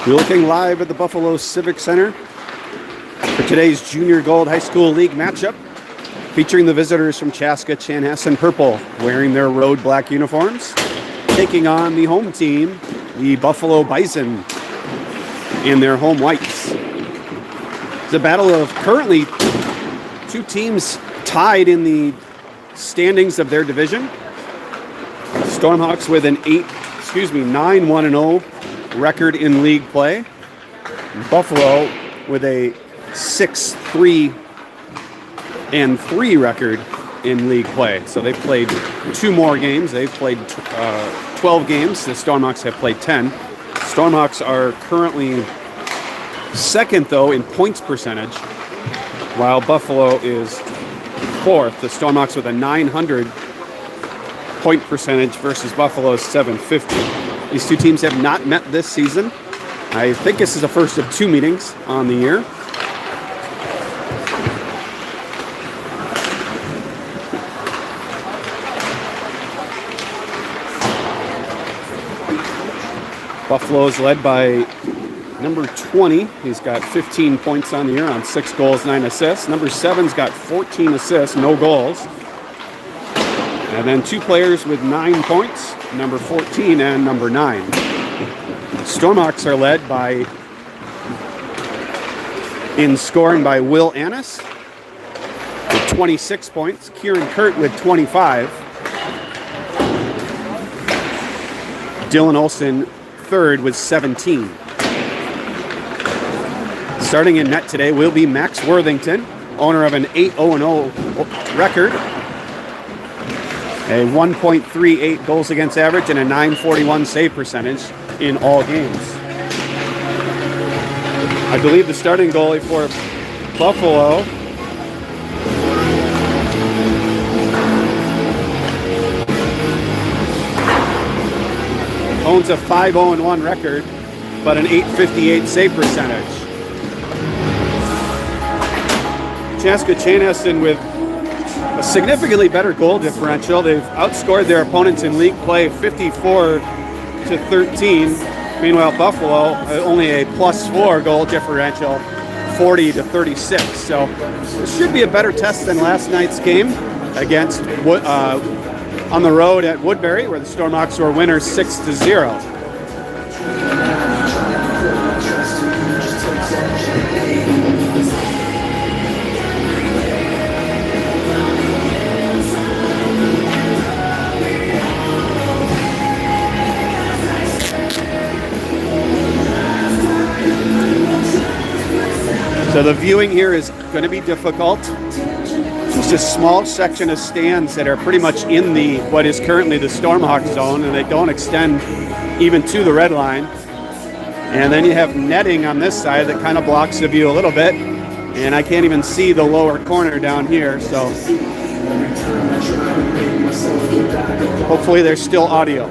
We're looking live at the Buffalo Civic Center for today's Junior Gold High School League matchup, featuring the visitors from Chaska, Chanhassen Purple, wearing their road black uniforms, taking on the home team, the Buffalo Bison, in their home whites. It's a battle of currently two teams tied in the standings of their division. Stormhawks with an 9-1-0 record in league play. Buffalo with a 6-3-3 record in league play. So they've played two more games. They've played 12 games. The Stormhawks have played 10. Stormhawks are currently second, though, in points percentage, while Buffalo is fourth. The Stormhawks with a 900 point percentage versus Buffalo's 750. These two teams have not met this season. I think this is the first of two meetings on the year. Buffalo is led by number 20. He's got 15 points on the year on 6 goals, 9 assists. Number 7's got 14 assists, no goals. And then two players with 9 points, number 14 and number 9. Stormhawks are led in scoring by Will Annis with 26 points, Kieran Kurt with 25. Dylan Olson third with 17. Starting in net today will be Max Worthington, owner of an 8-0-0 record, a 1.38 goals against average, and a 941 save percentage in all games. I believe the starting goalie for Buffalo owns a 5-0-1 record, but an 858 save percentage. Chaska Chanhassen with a significantly better goal differential. They've outscored their opponents in league play 54-13. Meanwhile, Buffalo only a +4 goal differential, 40-36. So this should be a better test than last night's game against on the road at Woodbury, where the Stormhawks were winners 6-0. So the viewing here is going to be difficult. It's a small section of stands that are pretty much in what is currently the Stormhawk zone, and they don't extend even to the red line. And then you have netting on this side that kind of blocks the view a little bit, and I can't even see the lower corner down here, so hopefully there's still audio.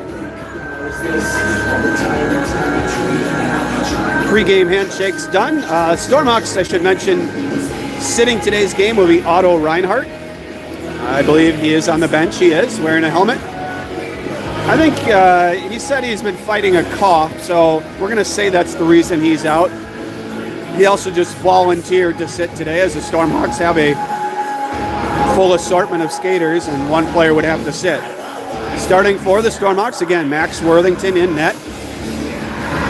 Pre-game handshakes done. Stormhawks, I should mention, sitting today's game will be Otto Reinhardt. I believe he is on the bench. He is wearing a helmet. I think he said he's been fighting a cough, so we're going to say that's the reason he's out. He also just volunteered to sit today, as the Stormhawks have a full assortment of skaters, and one player would have to sit. Starting for the Stormhawks, again, Max Worthington in net.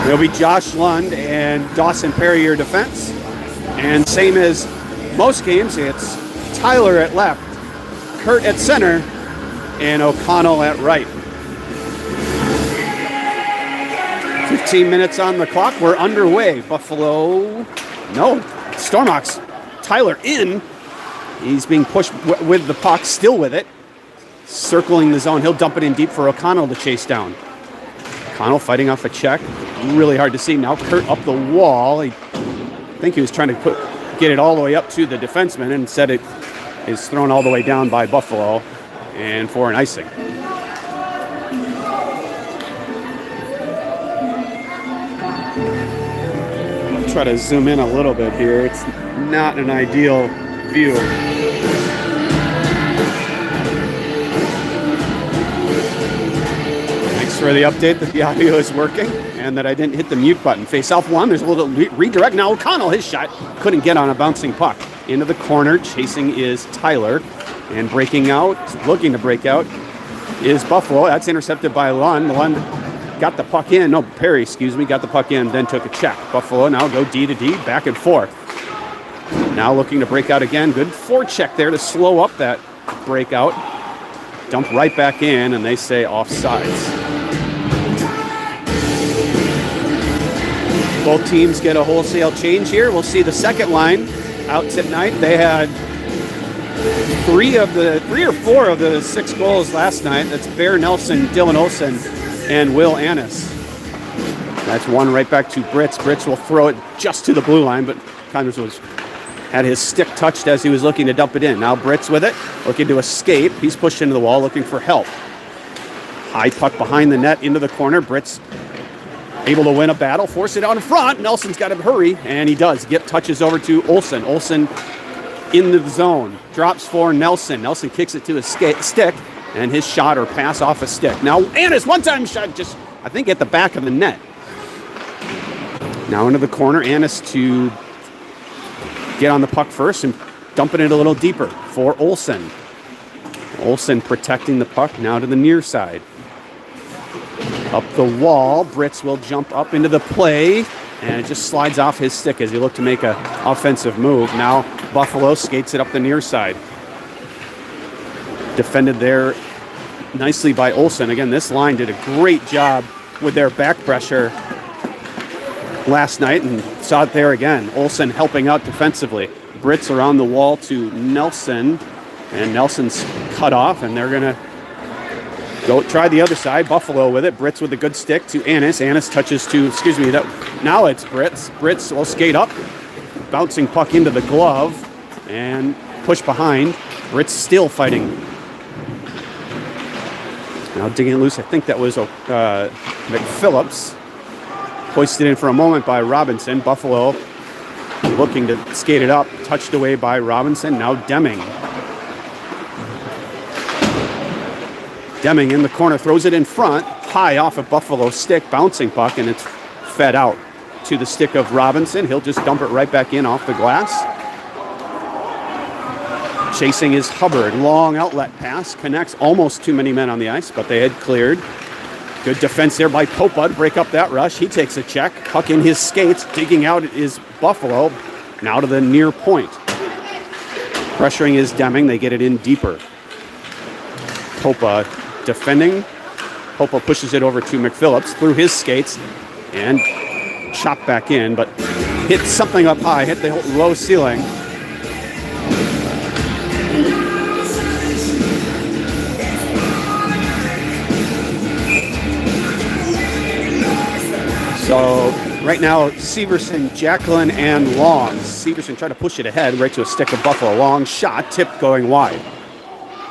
It'll be Josh Lund and Dawson Perry, your defense. And same as most games, it's Tyler at left, Kurt at center, and O'Connell at right. 15 minutes on the clock. We're underway. Stormhawks. Tyler in. He's being pushed with the puck, still with it. Circling the zone. He'll dump it in deep for O'Connell to chase down. O'Connell fighting off a check. Really hard to see now. Kurt up the wall. I think he was trying to get it all the way up to the defenseman, and instead it is thrown all the way down by Buffalo and for an icing. I'll try to zoom in a little bit here. It's not an ideal view. Thanks for the update that the audio is working. and that I didn't hit the mute button. Face off one. There's a little redirect. Now O'Connell, his shot couldn't get on a bouncing puck. Into the corner. Chasing is Tyler. And breaking out, looking to break out, is Buffalo. That's intercepted by Lund. Lund got the puck in. No, Perry, excuse me, got the puck in, then took a check. Buffalo now go D to D, back and forth. Now looking to break out again. Good forecheck there to slow up that breakout. Dump right back in, and they say offsides. Both teams get a wholesale change here. We'll see the second line out tonight. They had three or four of the 6 goals last night. That's Bear Nelson, Dylan Olsen, and Will Annis. That's one right back to Brits. Brits will throw it just to the blue line, but Connors had his stick touched as he was looking to dump it in. Now Brits with it, looking to escape. He's pushed into the wall, looking for help. High puck behind the net into the corner. Brits able to win a battle, force it out in front. Nelson's got to hurry, and he does. Touches over to Olsen. Olsen in the zone. Drops for Nelson. Nelson kicks it to his stick, and his shot or pass off a stick. Now Annis, one-time shot, just, I think, at the back of the net. Now into the corner. Annis to get on the puck first and dumping it a little deeper for Olsen. Olsen protecting the puck now to the near side. Up the wall, Brits will jump up into the play, and it just slides off his stick as he looked to make an offensive move. Now Buffalo skates it up the near side. Defended there nicely by Olsen. Again, this line did a great job with their back pressure last night, and saw it there again. Olsen helping out defensively. Brits around the wall to Nelson, and Nelson's cut off, and they're going to go try the other side. Buffalo with it. Brits with a good stick to Annis. Annis touches to, now it's Brits. Brits will skate up. Bouncing puck into the glove, and push behind. Brits still fighting. Now digging it loose. I think that was McPhillips. Hoisted in for a moment by Robinson. Buffalo looking to skate it up. Touched away by Robinson. Now Deming. Deming in the corner. Throws it in front. High off of Buffalo's stick. Bouncing puck, and it's fed out to the stick of Robinson. He'll just dump it right back in off the glass. Chasing is Hubbard. Long outlet pass. Connects almost too many men on the ice, but they had cleared. Good defense there by Popa to break up that rush. He takes a check. Puck in his skates. Digging out is Buffalo. Now to the near point. Pressuring is Deming. They get it in deeper. Popa defending. Popa pushes it over to McPhillips through his skates and chopped back in, but hit something up high. Hit the low ceiling. So right now, Severson, Jacqueline, and Long. Severson tried to push it ahead right to a stick of Buffalo. Long shot, tip going wide.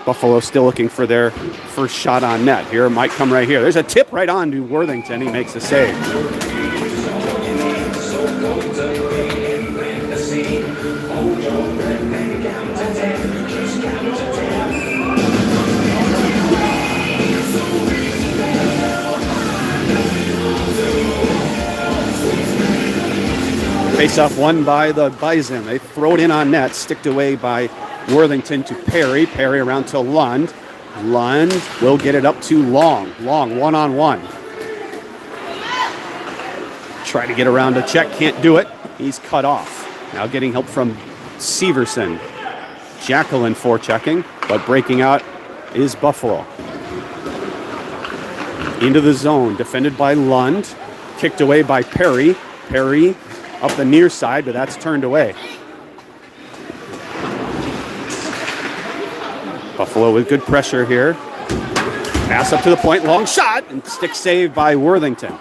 Buffalo still looking for their first shot on net. Here it might come right here. There's a tip right on to Worthington. He makes a save. Face-off won by the Bison. They throw it in on net, sticked away by Worthington to Perry. Perry around to Lund. Lund will get it up to Long. Long, one-on-one. Try to get around a check, can't do it. He's cut off. Now getting help from Severson. Jacqueline forechecking, but breaking out is Buffalo. Into the zone, defended by Lund. Kicked away by Perry. Perry up the near side, but that's turned away. Buffalo with good pressure here. Pass up to the point, long shot, and stick saved by Worthington.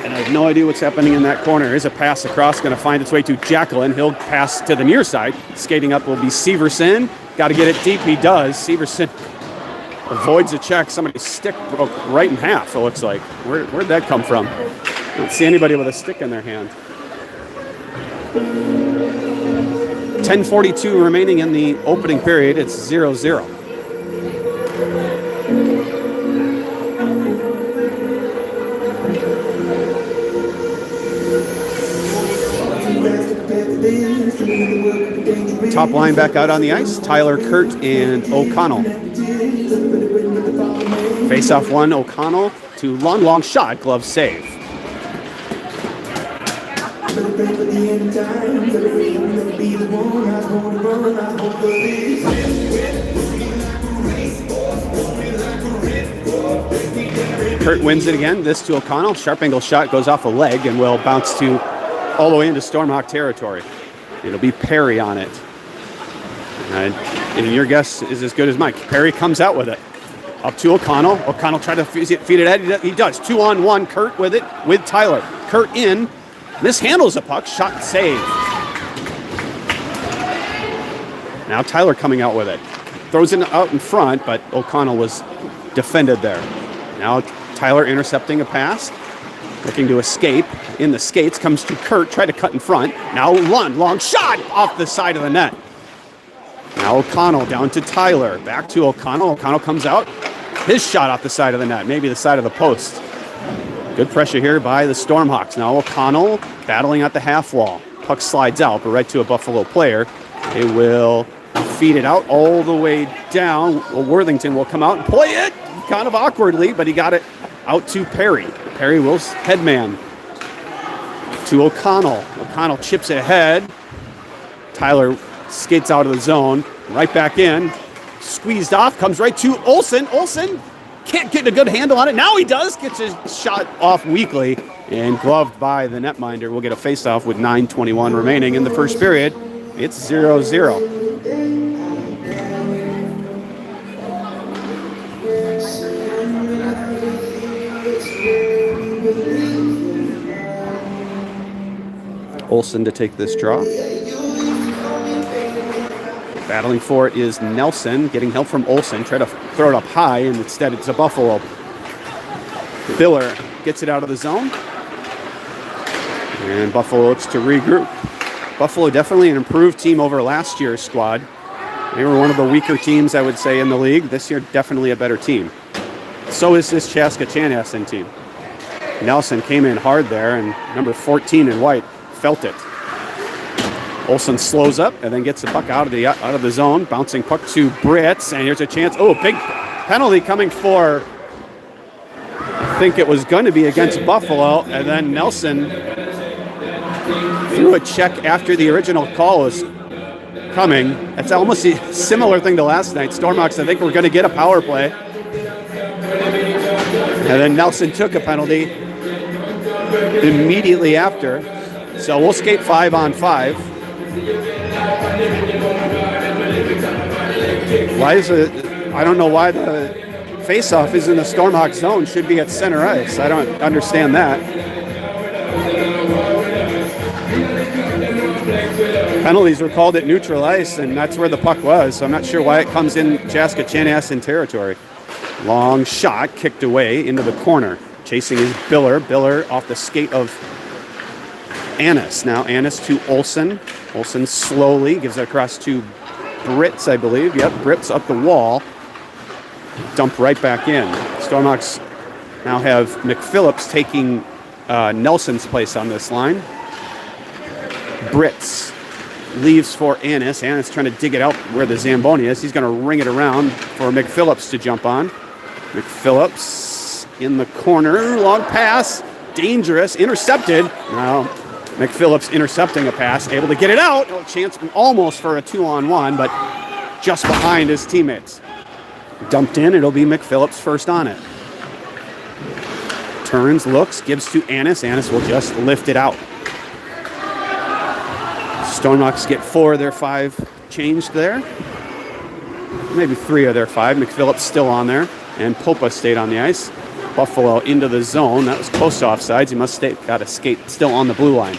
And I have no idea what's happening in that corner. Here's a pass across, going to find its way to Jacqueline. He'll pass to the near side. Skating up will be Severson. Got to get it deep, he does. Severson avoids a check. Somebody's stick broke right in half, it looks like. Where'd that come from? I don't see anybody with a stick in their hand. 10:42 remaining in the opening period. It's 0-0. top line back out on the ice. Tyler, Kurt, and O'Connell. Face-off one, O'Connell to long shot, glove save. Kurt wins it again. This to O'Connell. Sharp angle shot goes off a leg and will bounce to all the way into Stormhawk territory. It'll be Perry on it. And your guess is as good as mine. Perry comes out with it. Up to O'Connell. O'Connell tried to feed it ahead. He does. 2-on-1. Kurt with it with Tyler. Kurt in. Mishandles a puck. Shot save. Now Tyler coming out with it. Throws it out in front, but O'Connell was defended there. Now Tyler intercepting a pass. Looking to escape. In the skates. Comes to Kurt. Tried to cut in front. Now long shot off the side of the net. Now O'Connell down to Tyler. Back to O'Connell. O'Connell comes out. His shot off the side of the net. Maybe the side of the post. Good pressure here by the Stormhawks. Now O'Connell battling at the half wall. Puck slides out, but right to a Buffalo player. They will feed it out all the way down. Worthington will come out and play it kind of awkwardly, but he got it out to Perry. Perry will headman to O'Connell. O'Connell chips it ahead. Tyler skates out of the zone. Right back in. Squeezed off. Comes right to Olsen. Olsen can't get a good handle on it. Now he does. Gets his shot off weakly and gloved by the netminder. We'll get a faceoff with 9:21 remaining in the first period. It's 0-0. Olsen to take this draw. Battling for it is Nelson, getting help from Olsen. Try to throw it up high, and instead it's a Buffalo. Biller gets it out of the zone. And Buffalo looks to regroup. Buffalo definitely an improved team over last year's squad. They were one of the weaker teams, I would say, in the league. This year, definitely a better team. So is this CCHA team. Nelson came in hard there, and number 14 in white felt it. Olsen slows up and then gets the puck out of the zone. Bouncing puck to Brits, and here's a chance. Oh, big penalty coming for, I think it was going to be against Buffalo, and then Nelson threw a check after the original call was coming. That's almost a similar thing to last night. Stormhawks, I think, we're going to get a power play. And then Nelson took a penalty immediately after. So we'll skate 5-on-5. I don't know why the faceoff is in the Stormhawk zone. Should be at center ice. I don't understand that. Penalties were called at neutral ice, and that's where the puck was. So I'm not sure why it comes in CCHA territory. Long shot kicked away into the corner. Chasing is Biller. Biller off the skate of Annis. Now Annis to Olsen. Olsen slowly gives it across to Brits, I believe. Yep, Brits up the wall. Dump right back in. Stormhawks now have McPhillips taking Nelson's place on this line. Brits leaves for Annis. Annis trying to dig it out where the Zamboni is. He's going to ring it around for McPhillips to jump on. McPhillips in the corner. Long pass. Dangerous. Intercepted. Now McPhillips intercepting a pass. Able to get it out. A chance almost for a 2-on-1, but just behind his teammates. Dumped in. It'll be McPhillips first on it. Turns, looks, gives to Annis. Annis will just lift it out. Stormhawks get 4 of their 5 changed there. Maybe 3 of their 5. McPhillips still on there. And Popa stayed on the ice. Buffalo into the zone. That was close to offsides. He must got to skate still on the blue line.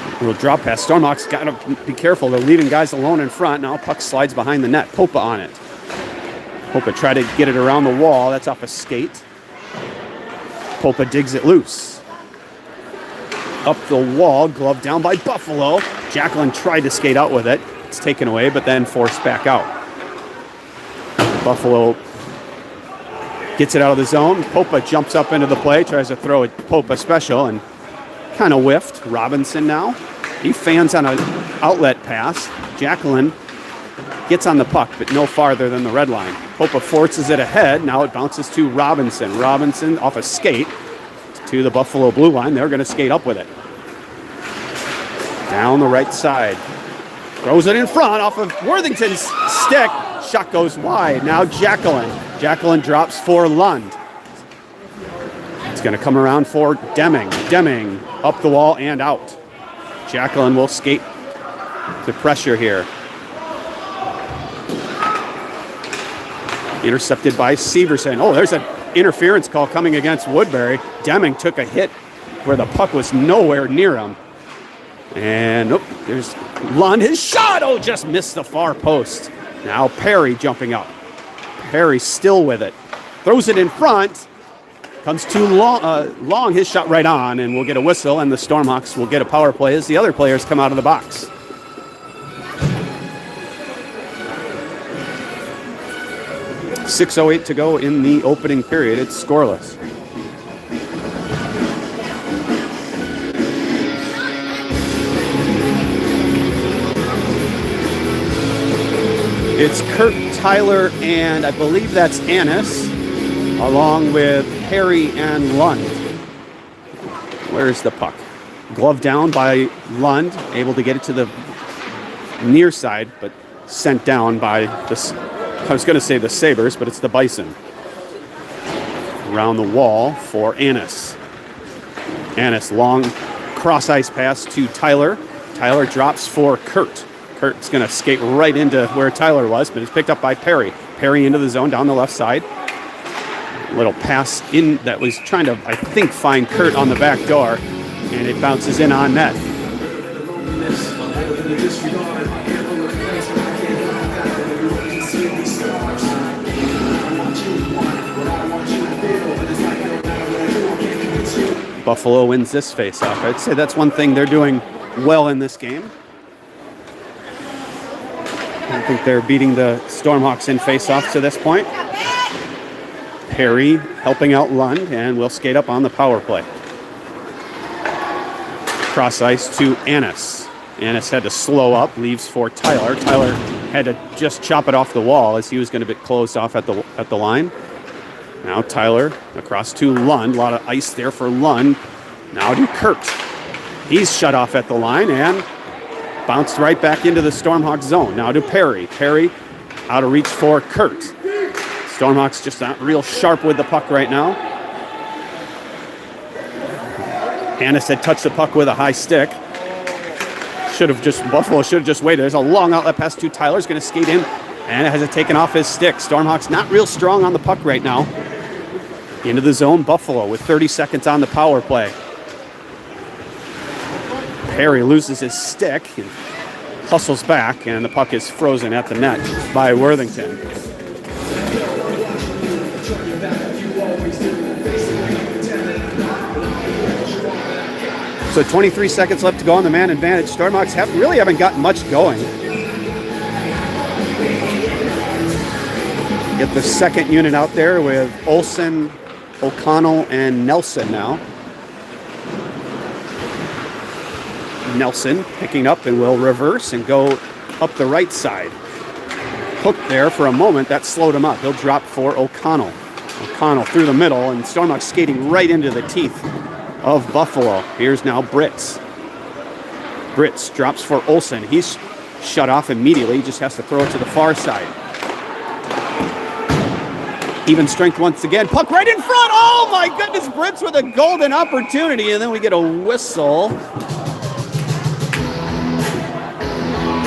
A little drop pass. Stormhawks got to be careful. They're leaving guys alone in front. Now puck slides behind the net. Popa on it. Popa tried to get it around the wall. That's off a skate. Popa digs it loose. Up the wall. Glove down by Buffalo. Jacqueline tried to skate out with it. It's taken away, but then forced back out. Buffalo gets it out of the zone. Popa jumps up into the play, tries to throw a Popa special, and kind of whiffed. Robinson now He fans on an outlet pass. Jacqueline gets on the puck, but no farther than the red line. Popa forces it ahead. Now it bounces to Robinson. Robinson off a skate to the Buffalo blue line. They're going to skate up with it. Down the right side. Throws it in front off of Worthington's stick. Shot goes wide. Now Jacqueline. Jacqueline drops for Lund. It's going to come around for Deming. Deming up the wall and out. Jacqueline will skate to pressure here. Intercepted by Severson. Oh, there's an interference call coming against Woodbury. Deming took a hit where the puck was nowhere near him. And there's Lund. His shot, just missed the far post. Now Perry jumping up. Perry still with it. Throws it in front. Comes too long. His shot right on, and we'll get a whistle, and the Stormhawks will get a power play as the other players come out of the box. .608 to go in the opening period. It's scoreless. It's Kurt, Tyler, and I believe that's Annis, along with Perry and Lund. Where's the puck? Glove down by Lund, able to get it to the near side, but sent down by I was going to say the Sabres, but it's the Bison. Around the wall for Annis. Annis, long cross-ice pass to Tyler. Tyler drops for Kurt. Kurt's going to skate right into where Tyler was, but it's picked up by Perry. Perry into the zone down the left side. Little pass in that was trying to, I think, find Kurt on the back door, and it bounces in on net. Buffalo wins this face-off. I'd say that's one thing they're doing well in this game. I think they're beating the Stormhawks in face-offs to this point. Perry helping out Lund, and we'll skate up on the power play. Cross ice to Annis. Annis had to slow up, leaves for Tyler. Tyler had to just chop it off the wall as he was going to be closed off at the line. Now Tyler across to Lund. A lot of ice there for Lund. Now to Kurt. He's shut off at the line and bounced right back into the Stormhawks zone. Now to Perry. Perry out of reach for Kurt. Stormhawks just not real sharp with the puck right now. Annis had touched the puck with a high stick. Buffalo should have just waited. There's a long outlet pass to Tyler. He's going to skate in, and it has it taken off his stick. Stormhawks not real strong on the puck right now. Into the zone, Buffalo with 30 seconds on the power play. Perry loses his stick and hustles back, and the puck is frozen at the net by Worthington. So 23 seconds left to go on the man advantage. Stormhawks haven't gotten much going. Get the second unit out there with Olsen, O'Connell, and Nelson now. Nelson picking up and will reverse and go up the right side. Hooked there for a moment. That slowed him up. He'll drop for O'Connell. O'Connell through the middle, and Stormhawks skating right into the teeth of Buffalo. Here's now Britz. Britz drops for Olsen. He's shut off immediately. He just has to throw it to the far side. Even strength once again. Puck right in front. Oh my goodness, Britz with a golden opportunity, and then we get a whistle.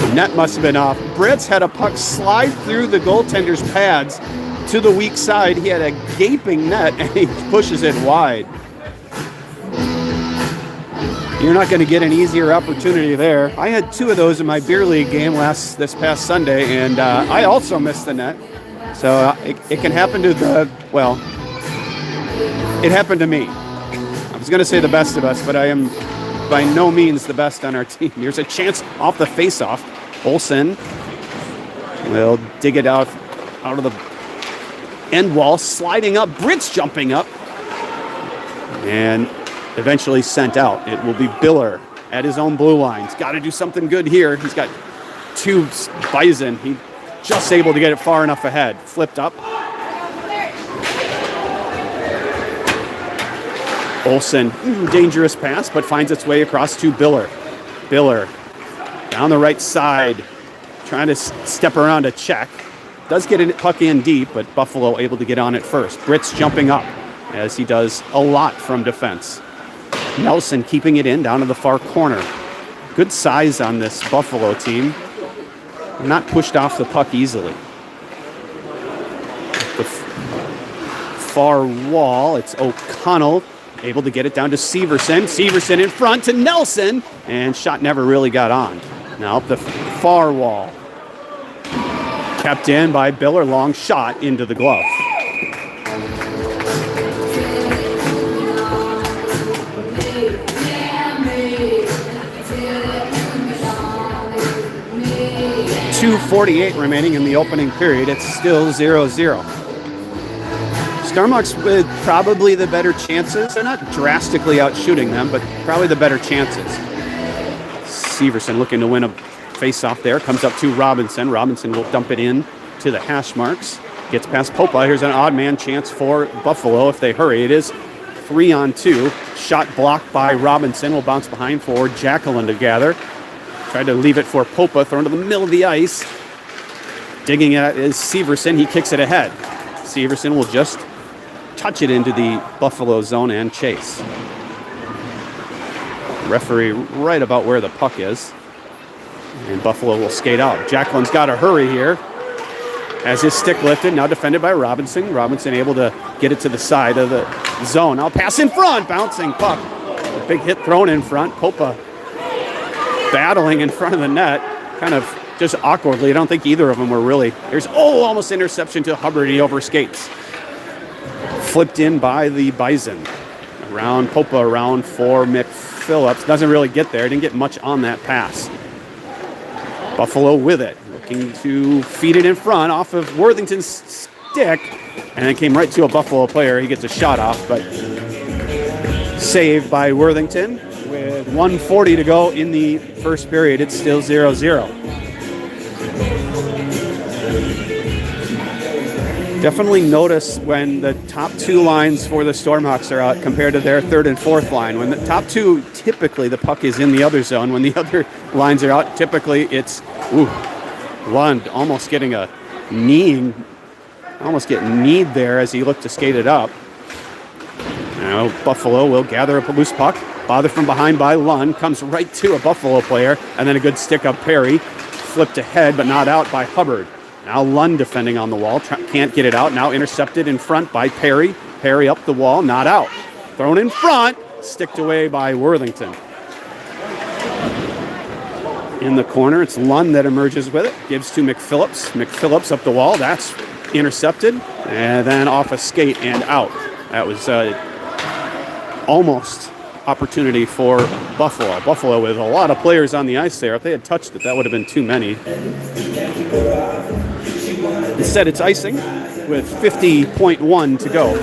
The net must have been off. Britz had a puck slide through the goaltender's pads to the weak side. He had a gaping net, and he pushes it wide. You're not going to get an easier opportunity there. I had 2 of those in my beer league game this past Sunday, and I also missed the net. So it can happen to it happened to me. I was going to say the best of us, but I am by no means the best on our team. Here's a chance off the face-off. Olsen will dig it out of the end wall, sliding up. Britz jumping up, and eventually sent out. It will be Biller at his own blue line. He's got to do something good here. He's got 2 Bison. He just able to get it far enough ahead. Flipped up. Olsen, dangerous pass, but finds its way across to Biller. Biller down the right side, trying to step around a check. Does get a puck in deep, but Buffalo able to get on it first. Britt's jumping up, as he does a lot from defense. Nelson keeping it in down to the far corner. Good size on this Buffalo team. Not pushed off the puck easily. The far wall, it's O'Connell able to get it down to Severson. Severson in front to Nelson, and shot never really got on. Now up the far wall. Kept in by Biller, long shot into the glove. .248 remaining in the opening period. It's still 0-0. Stormhawks with probably the better chances. They're not drastically out shooting them, but probably the better chances. Severson looking to win a face-off there. Comes up to Robinson. Robinson will dump it in to the hash marks. Gets past Popa. Here's an odd man chance for Buffalo if they hurry. It is 3-on-2. Shot blocked by Robinson. Will bounce behind for Jacqueline to gather. Tried to leave it for Popa. Thrown to the middle of the ice. Digging it is Severson. He kicks it ahead. Severson will just touch it into the Buffalo zone and chase. Referee right about where the puck is. And Buffalo will skate out. Jacqueline's got to hurry here. Has his stick lifted, now defended by Robinson. Robinson able to get it to the side of the zone. Now pass in front, bouncing puck. A big hit thrown in front. Popa battling in front of the net. Kind of just awkwardly. I don't think either of them were really. There's, almost interception to Hubbard. He overskates. Flipped in by the Bison. Around Popa, around for McPhillips. Doesn't really get there. Didn't get much on that pass. Buffalo with it. Looking to feed it in front off of Worthington's stick. And it came right to a Buffalo player. He gets a shot off, but saved by Worthington. With 1:40 to go in the first period, it's still 0-0. Definitely notice when the top 2 lines for the Stormhawks are out compared to their 3rd and 4th line. When the top 2, typically the puck is in the other zone. When the other lines are out, typically it's Lund almost getting a kneeing, almost getting kneed there as he looked to skate it up. Now Buffalo will gather up a loose puck. Bothered from behind by Lund, comes right to a Buffalo player, and then a good stick up Perry. Flipped ahead, but not out by Hubbard. Now Lund defending on the wall, can't get it out. Now intercepted in front by Perry. Perry up the wall, not out. Thrown in front, sticked away by Worthington. In the corner, it's Lund that emerges with it. Gives to McPhillips. McPhillips up the wall, that's intercepted. And then off a skate and out. That was almost opportunity for Buffalo. Buffalo with a lot of players on the ice there. If they had touched it, that would have been too many. Instead, it's icing with 50.1 to go.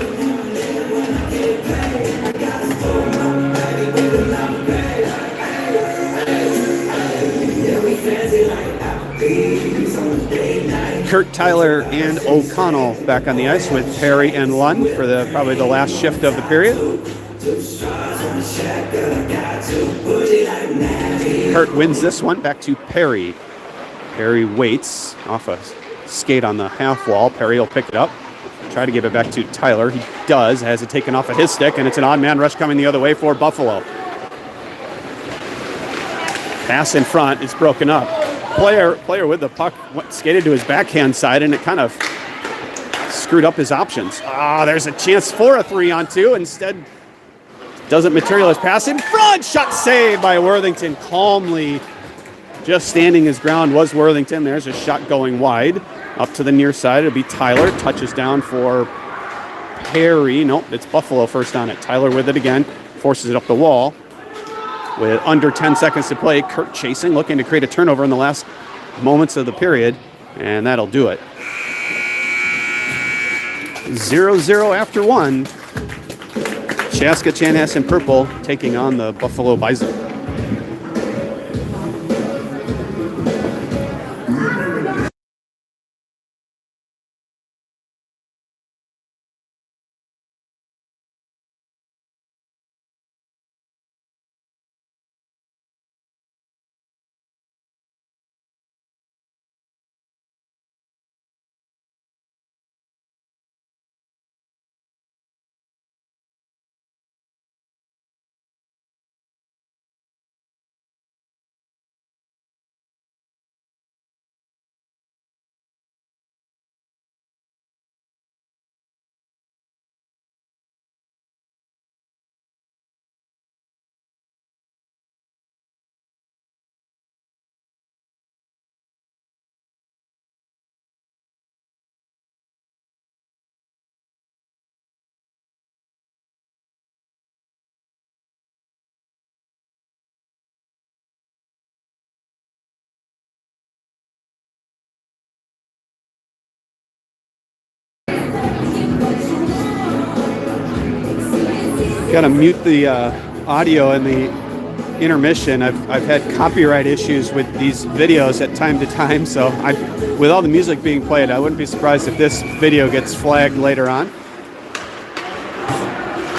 Kurt, Tyler, and O'Connell back on the ice with Perry and Lund for probably the last shift of the period. Kurt wins this one, back to Perry. Perry waits off a skate on the half wall. Perry will pick it up, try to give it back to Tyler. He does, has it taken off of his stick, and it's an odd man rush coming the other way for Buffalo. Pass in front, it's broken up. Player with the puck skated to his backhand side, and it kind of screwed up his options. There's a chance for a 3-on-2. Instead, doesn't materialize. Pass in front, shot saved by Worthington. Calmly, just standing his ground was Worthington. There's a shot going wide. Up to the near side, it'll be Tyler. Touches down for Perry. Nope, it's Buffalo first on it. Tyler with it again. Forces it up the wall. With under 10 seconds to play, Kurt chasing, looking to create a turnover in the last moments of the period. And that'll do it. 0-0 after one. Chaska Chanhassen in purple taking on the Buffalo Bison. Got to mute the audio in the intermission. I've had copyright issues with these videos at time to time, so with all the music being played, I wouldn't be surprised if this video gets flagged later on.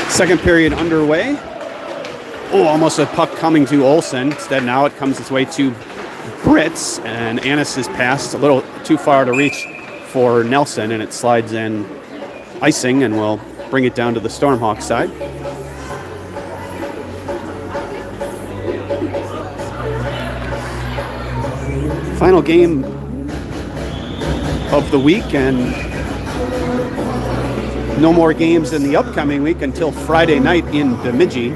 Second period underway. Oh, almost a puck coming to Olsen. Instead, now it comes its way to Brits, and Annis's pass a little too far to reach for Nelson, and it slides in icing and will bring it down to the Stormhawks side. Final game of the week, and no more games in the upcoming week until Friday night in Bemidji.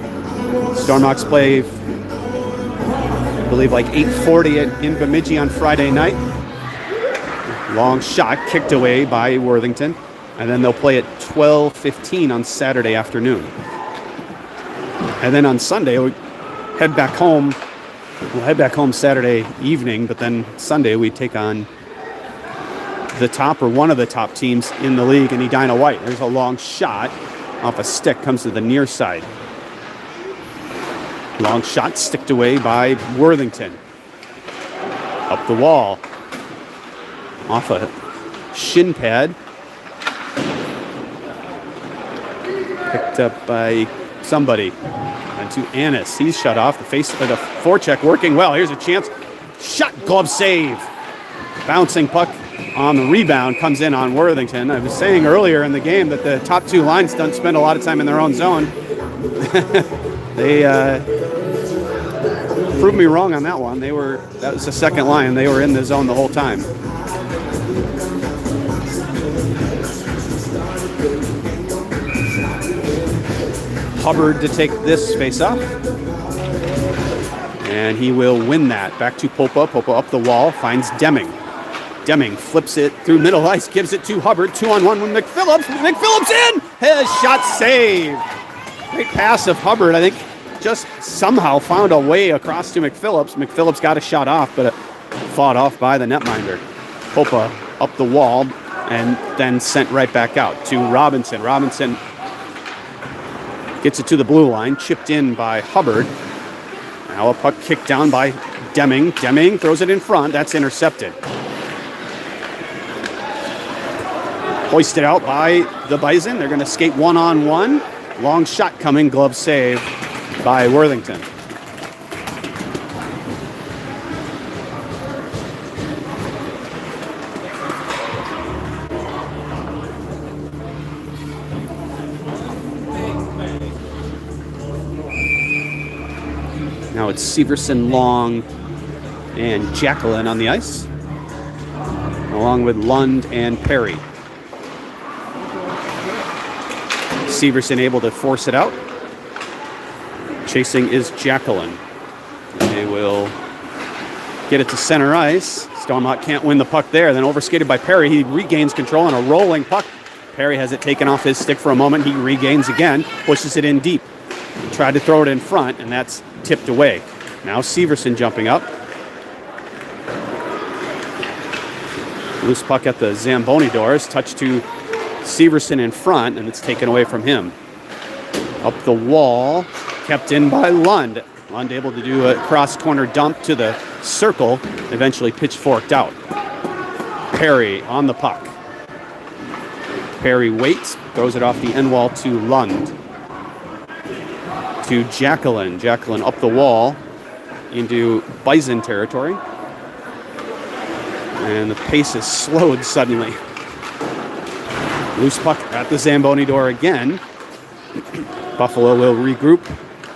Stormhawks play, I believe, like 8:40 in Bemidji on Friday night. Long shot kicked away by Worthington, and then they'll play at 12:15 on Saturday afternoon. And then on Sunday, we'll head back home. We'll head back home Saturday evening, but then Sunday we take on the top or one of the top teams in the league in Edina White. There's a long shot off a stick, comes to the near side. Long shot sticked away by Worthington. Up the wall. Off a shin pad. Picked up by somebody. And to Annis. He's shut off. The face of the forecheck working well. Here's a chance. Shot, glove save. Bouncing puck on the rebound comes in on Worthington. I was saying earlier in the game that the top two lines don't spend a lot of time in their own zone. They proved me wrong on that one. That was the second line. They were in the zone the whole time. Hubbard to take this face-off. And he will win that. Back to Popa. Popa up the wall, finds Deming. Deming flips it through middle ice, gives it to Hubbard. 2-on-1 with McPhillips. McPhillips in! His shot saved. Great pass of Hubbard. I think just somehow found a way across to McPhillips. McPhillips got a shot off, but fought off by the netminder. Popa up the wall and then sent right back out to Robinson. Robinson gets it to the blue line, chipped in by Hubbard. Now a puck kicked down by Deming. Deming throws it in front. That's intercepted. Hoisted out by the Bison. They're going to skate one-on-one. Long shot coming, glove save by Worthington. Now it's Severson, Long, and Jacqueline on the ice, along with Lund and Perry. Severson able to force it out. Chasing is Jacqueline. And they will get it to center ice. Stormhawk can't win the puck there. Then overskated by Perry. He regains control on a rolling puck. Perry has it taken off his stick for a moment. He regains again, pushes it in deep. He tried to throw it in front, and that's tipped away. Now Severson jumping up. Loose puck at the Zamboni doors. Touch to Severson in front, and it's taken away from him. Up the wall, kept in by Lund. Lund able to do a cross-corner dump to the circle, eventually pitchforked out. Perry on the puck. Perry waits, throws it off the end wall to Lund. To Jacqueline. Jacqueline up the wall into Bison territory. And the pace is slowed suddenly. Loose puck at the Zamboni door again. Buffalo will regroup.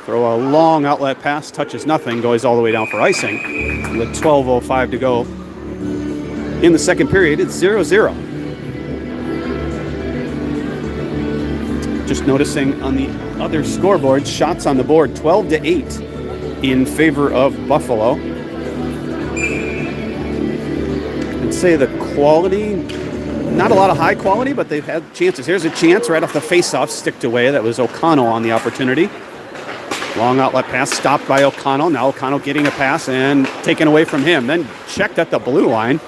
Throw a long outlet pass, touches nothing, goes all the way down for icing. With 12:05 to go in the second period, it's 0-0. Just noticing on the other scoreboard, shots on the board, 12-8 in favor of Buffalo. I'd say the quality, not a lot of high quality, but they've had chances. Here's a chance right off the face-off, sticked away. That was O'Connell on the opportunity. Long outlet pass stopped by O'Connell. Now O'Connell getting a pass and taken away from him. Then checked at the blue line.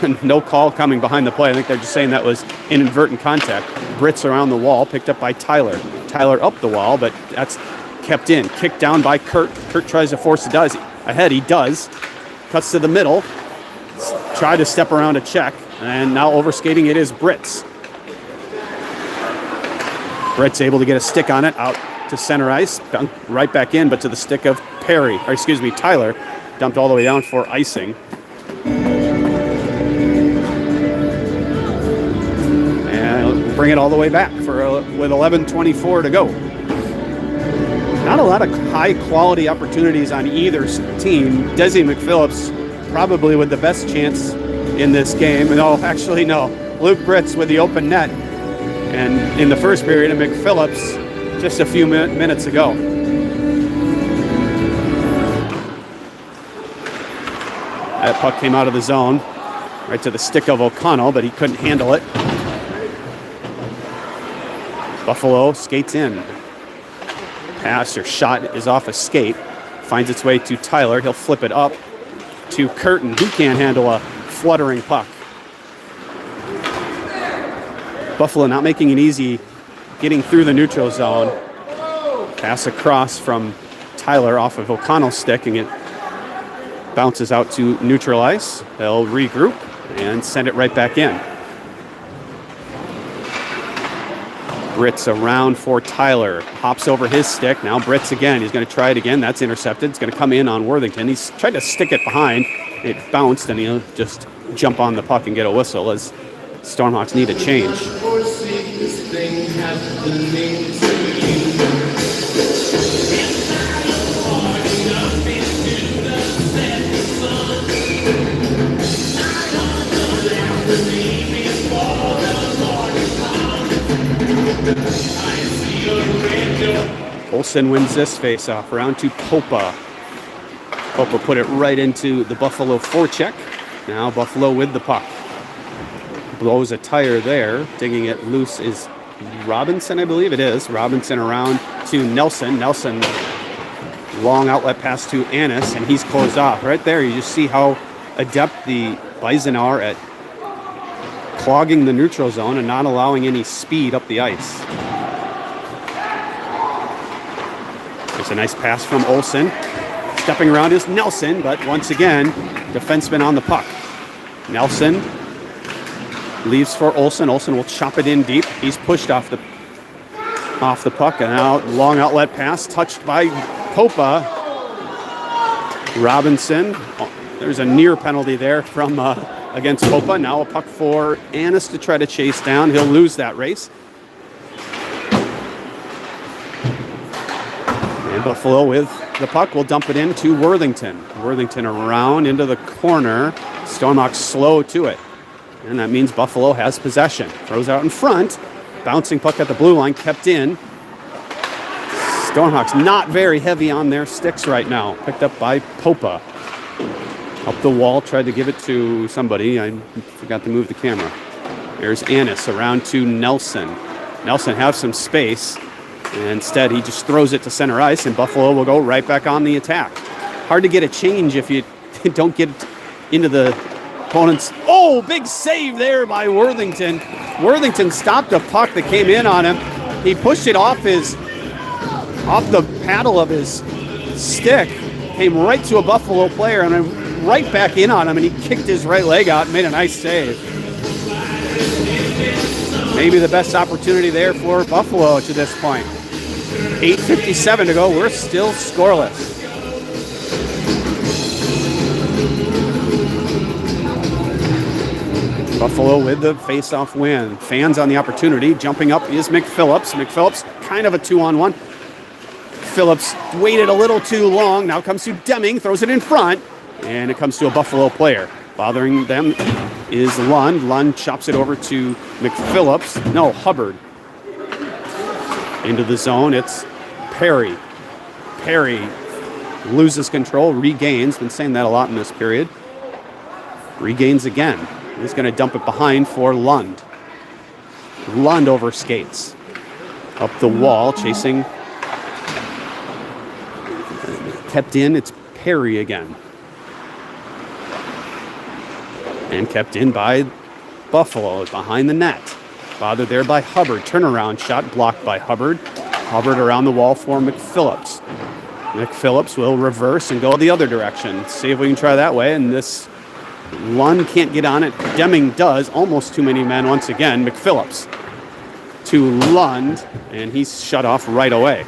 And no call coming behind the play. I think they're just saying that was inadvertent contact. Brits around the wall, picked up by Tyler. Tyler up the wall, but that's kept in. Kicked down by Kurt. Kurt tries to force it ahead. He does. Cuts to the middle. Tried to step around a check. And now overskating it is Brits. Brits able to get a stick on it out to center ice. Right back in, but to the stick of Tyler. Dumped all the way down for icing. And bring it all the way back with 11:24 to go. Not a lot of high-quality opportunities on either team. Desi McPhillips probably with the best chance in this game. No, actually, no. Luke Brits with the open net. And in the first period, and McPhillips just a few minutes ago. That puck came out of the zone, right to the stick of O'Connell, but he couldn't handle it. Buffalo skates in. Pass or shot is off a skate. Finds its way to Tyler. He'll flip it up to Curtin, who can't handle a fluttering puck. Buffalo not making it easy getting through the neutral zone. Pass across from Tyler off of O'Connell's stick, and it bounces out to neutral ice. They'll regroup and send it right back in. Brits around for Tyler. Hops over his stick. Now Brits again. He's going to try it again. That's intercepted. It's going to come in on Worthington. He's tried to stick it behind. It bounced, and he'll just jump on the puck and get a whistle as Stormhawks need a change. Olsen wins this face-off. Around to Popa. Popa put it right into the Buffalo forecheck. Now Buffalo with the puck. Blows a tire there. Digging it loose is Robinson, I believe it is. Robinson around to Nelson. Nelson, long outlet pass to Annis, and he's closed off. Right there, you just see how adept the Bison are at clogging the neutral zone and not allowing any speed up the ice. There's a nice pass from Olsen. Stepping around is Nelson, but once again, defenseman on the puck. Nelson leaves for Olsen. Olsen will chop it in deep. He's pushed off the puck, and now long outlet pass touched by Popa. Robinson. There's a near penalty there from against Popa. Now a puck for Annis to try to chase down. He'll lose that race. And Buffalo with the puck will dump it into Worthington. Worthington around into the corner. Stormhawks slow to it. And that means Buffalo has possession. Throws out in front. Bouncing puck at the blue line, kept in. Stormhawks not very heavy on their sticks right now. Picked up by Popa. Up the wall, tried to give it to somebody. I forgot to move the camera. There's Annis around to Nelson. Nelson has some space. And instead, he just throws it to center ice, and Buffalo will go right back on the attack. Hard to get a change if you don't get into the opponent's... Oh, big save there by Worthington. Worthington stopped a puck that came in on him. He pushed it off the paddle of his stick, came right to a Buffalo player, and then right back in on him, and he kicked his right leg out and made a nice save. Maybe the best opportunity there for Buffalo to this point. 8:57 to go. We're still scoreless. Buffalo with the face-off win. Fans on the opportunity. Jumping up is McPhillips. McPhillips kind of a 2-on-1. Phillips waited a little too long. Now comes to Deming. Throws it in front. And it comes to a Buffalo player. Bothering them is Lund. Lund chops it over to McPhillips. No, Hubbard. Into the zone. It's Perry. Perry loses control, regains. Been saying that a lot in this period. Regains again. He's going to dump it behind for Lund. Lund over skates. Up the wall, chasing. Kept in. It's Perry again. And kept in by Buffalo behind the net. Bothered there by Hubbard. Turnaround shot blocked by Hubbard. Hubbard around the wall for McPhillips. McPhillips will reverse and go the other direction. See if we can try that way. And this Lund can't get on it. Deming does. Almost too many men once again. McPhillips to Lund, and he's shut off right away.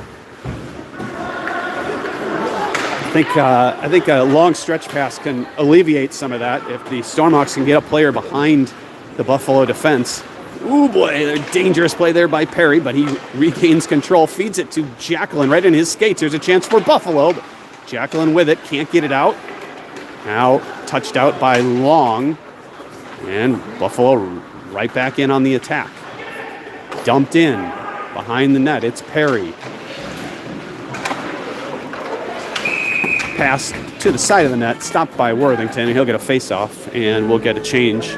I think a long stretch pass can alleviate some of that if the Stormhawks can get a player behind the Buffalo defense. Ooh, boy, a dangerous play there by Perry, but he regains control, feeds it to Jacqueline right in his skates. There's a chance for Buffalo. But Jacqueline with it, can't get it out. Now touched out by Long, and Buffalo right back in on the attack. Dumped in behind the net. It's Perry. Pass to the side of the net, stopped by Worthington, and he'll get a face-off, and we'll get a change.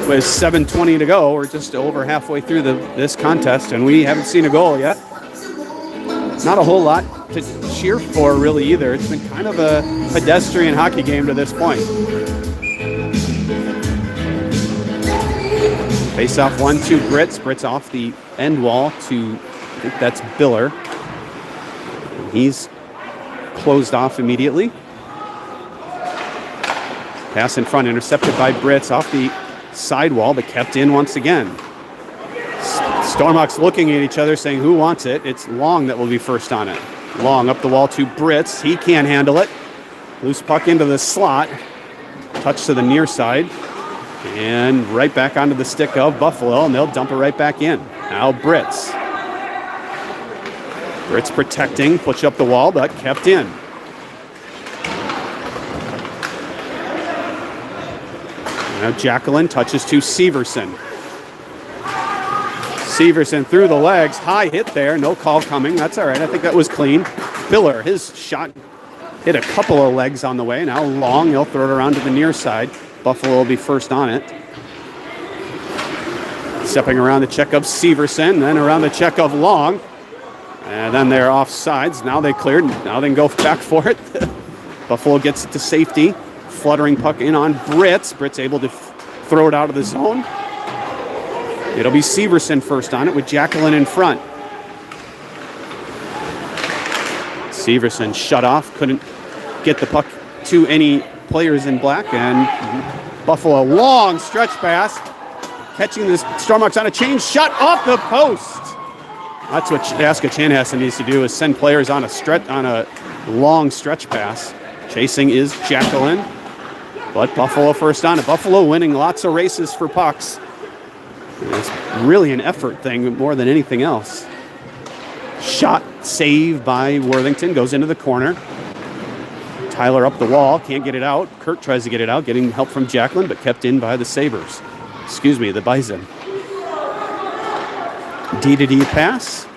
With 7:20 to go, we're just over halfway through this contest, and we haven't seen a goal yet. Not a whole lot to cheer for, really, either. It's been kind of a pedestrian hockey game to this point. Face-off 1-2 Brits. Brits off the end wall to, I think that's Biller. He's closed off immediately. Pass in front, intercepted by Brits off the sidewall, but kept in once again. Stormhawks looking at each other, saying, who wants it? It's Long that will be first on it. Long up the wall to Brits. He can't handle it. Loose puck into the slot. Touch to the near side. And right back onto the stick of Buffalo, and they'll dump it right back in. Now Brits. Brits protecting, push up the wall, but kept in. Now Jacqueline touches to Severson. Severson through the legs. High hit there. No call coming. That's all right. I think that was clean. Biller, his shot hit a couple of legs on the way. Now Long, he'll throw it around to the near side. Buffalo will be first on it. Stepping around the check of Severson, then around the check of Long. And then they're off sides. Now they cleared. Now they can go back for it. Buffalo gets it to safety. Fluttering puck in on Brits. Brits able to throw it out of the zone. It'll be Severson first on it with Jacqueline in front. Severson shut off. Couldn't get the puck to any players in black. And Buffalo, long stretch pass. Catching the Stormhawks on a change. Shot off the post. That's what Jaska Chanhassen needs to do, is send players on a long stretch pass. Chasing is Jacqueline. But Buffalo first on it. Buffalo winning lots of races for pucks. It's really an effort thing more than anything else. Shot save by Worthington. Goes into the corner. Tyler up the wall. Can't get it out. Kurt tries to get it out. Getting help from Jacqueline, but kept in by the Sabres. Excuse me, the Bison. D-to-D pass.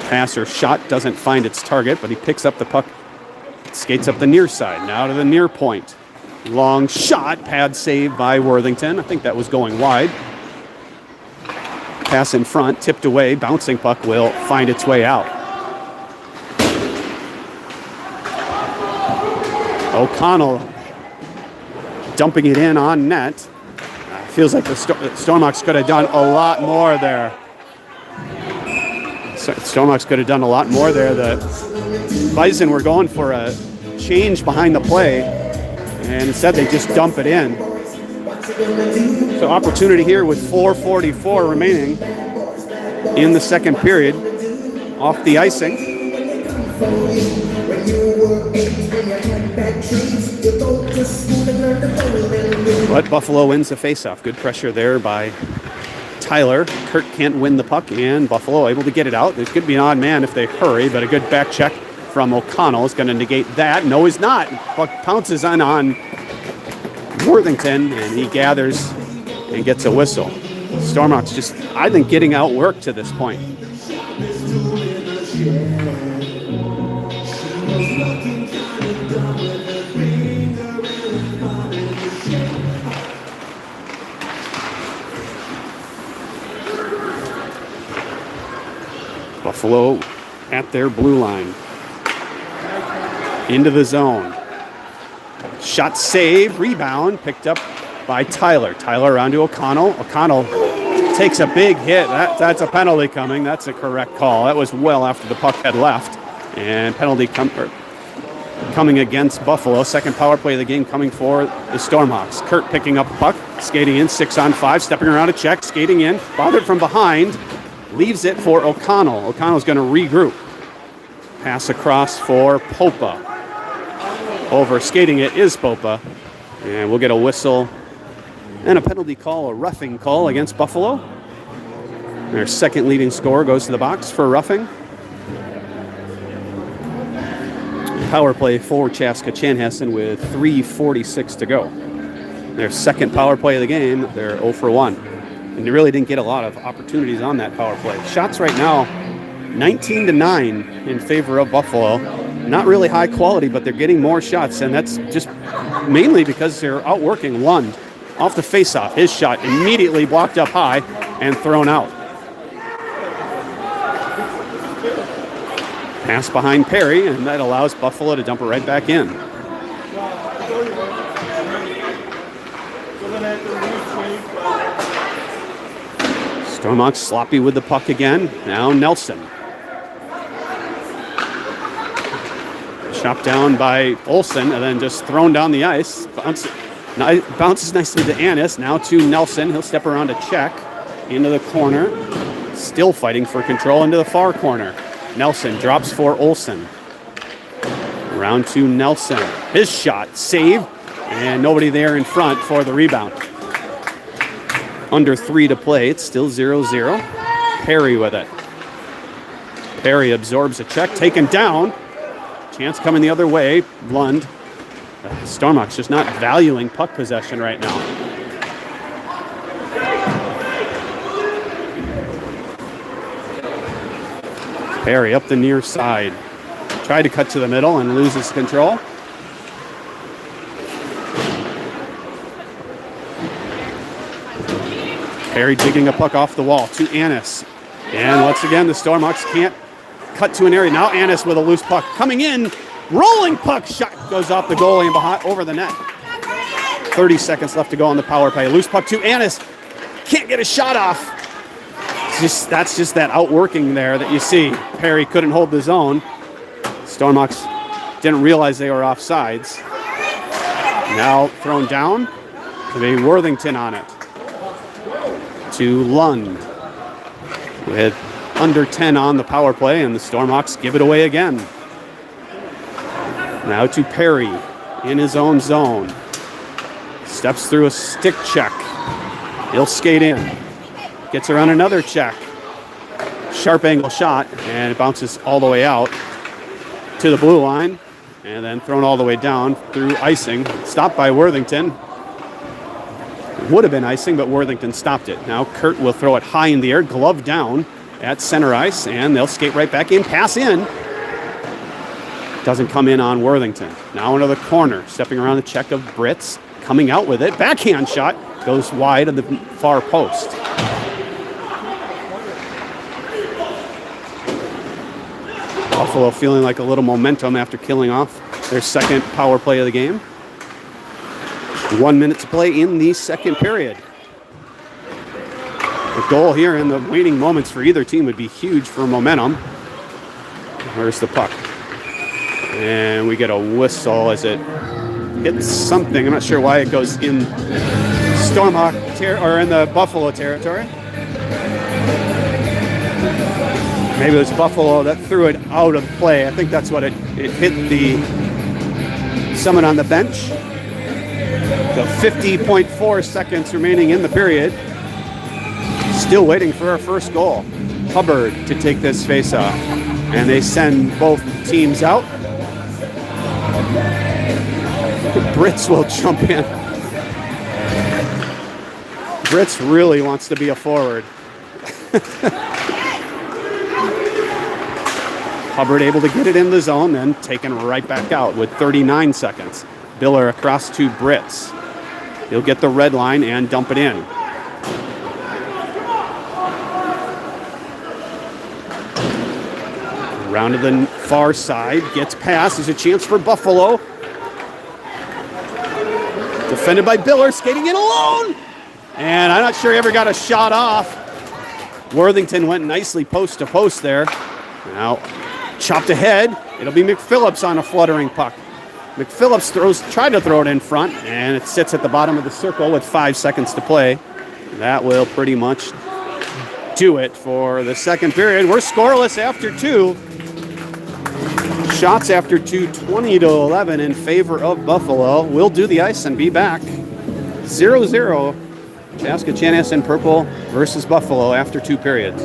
Pass or shot doesn't find its target, but he picks up the puck. Skates up the near side, now to the near point. Long shot, pad save by Worthington. I think that was going wide. Pass in front, tipped away. Bouncing puck will find its way out. O'Connell dumping it in on net. Feels like the Stormhawks could have done a lot more there. Stormhawks could have done a lot more there. The Bison were going for a change behind the play, and instead they just dump it in. So opportunity here with 4:44 remaining in the second period. Off the icing. But Buffalo wins the faceoff. Good pressure there by Tyler. Kurt can't win the puck, and Buffalo able to get it out. There could be an odd man if they hurry, but a good back check from O'Connell is going to negate that. No, he's not. Puck pounces on Worthington, and he gathers and gets a whistle. Stormhawks just, I think, getting outworked to this point. Buffalo at their blue line. Into the zone. Shot save, rebound, picked up by Tyler. Tyler around to O'Connell. O'Connell Takes a big hit. That's a penalty coming. That's a correct call. That was well after the puck had left. And penalty coming against Buffalo. Second power play of the game coming for the Stormhawks. Kurt picking up a puck, skating in 6-on-5, stepping around a check, skating in, bothered from behind, leaves it for O'Connell. O'Connell's going to regroup. Pass across for Popa. Over skating it is Popa. And we'll get a whistle and a penalty call, a roughing call against Buffalo. Their second leading scorer goes to the box for roughing. Power play for Chaska Chanhassen with 3:46 to go. Their second power play of the game, they're 0 for 1. And they really didn't get a lot of opportunities on that power play. Shots right now, 19-9 in favor of Buffalo. Not really high quality, but they're getting more shots, and that's just mainly because they're outworking Lund. Off the faceoff, his shot immediately blocked up high and thrown out. Pass behind Perry, and that allows Buffalo to dump it right back in. Stormhawks sloppy with the puck again. Now Nelson. Chopped down by Olsen and then just thrown down the ice. Bounces nicely to Annis. Now to Nelson. He'll step around a check into the corner. Still fighting for control into the far corner. Nelson drops for Olsen. Around to Nelson. His shot, save, and nobody there in front for the rebound. Under 3 to play. It's still 0-0. Perry with it. Perry absorbs a check, taken down. Chance coming the other way. Lund. Stormhawks just not valuing puck possession right now. Perry up the near side. Tried to cut to the middle and loses control. Perry digging a puck off the wall to Annis. And once again, the Stormhawks can't cut to an area. Now Annis with a loose puck coming in. Rolling puck shot goes off the goalie and behind, over the net. 30 seconds left to go on the power play. Loose puck to Annis. Can't get a shot off. That's just that outworking there that you see. Perry couldn't hold the zone. Stormhawks didn't realize they were offsides. Now thrown down. Maybe Worthington on it. To Lund. With under 10 on the power play, and the Stormhawks give it away again. Now to Perry in his own zone. Steps through a stick check. He'll skate in. Gets around another check. Sharp angle shot, and it bounces all the way out to the blue line, and then thrown all the way down through icing. Stopped by Worthington. It would have been icing, but Worthington stopped it. Now Kurt will throw it high in the air, glove down at center ice, and they'll skate right back in. Pass in. Doesn't come in on Worthington. Now into the corner, stepping around the check of Brits, coming out with it. Backhand shot goes wide of the far post. Buffalo feeling like a little momentum after killing off their second power play of the game. 1 minute to play in the second period. A goal here in the waning moments for either team would be huge for momentum. Where's the puck? And we get a whistle as it hits something. I'm not sure why it goes in Stormhawk or in the Buffalo territory. Maybe it was Buffalo that threw it out of play. I think that's what it hit someone on the bench. So 50.4 seconds remaining in the period. Still waiting for our first goal. Hubbard to take this faceoff. And they send both teams out. Brits will jump in. Brits really wants to be a forward. Hubbard able to get it in the zone, then taken right back out with 39 seconds. Biller across to Brits. He'll get the red line and dump it in. Around to the far side, gets past. There's a chance for Buffalo. Defended by Biller, skating in alone. And I'm not sure he ever got a shot off. Worthington went nicely post to post there. Now chopped ahead. It'll be McPhillips on a fluttering puck. McPhillips tried to throw it in front, and it sits at the bottom of the circle with 5 seconds to play. That will pretty much do it for the second period. We're scoreless after 2. Shots after 2, 20-11 in favor of Buffalo. We'll do the ice and be back. 0-0. Chaska Chanas in purple versus Buffalo after 2 periods.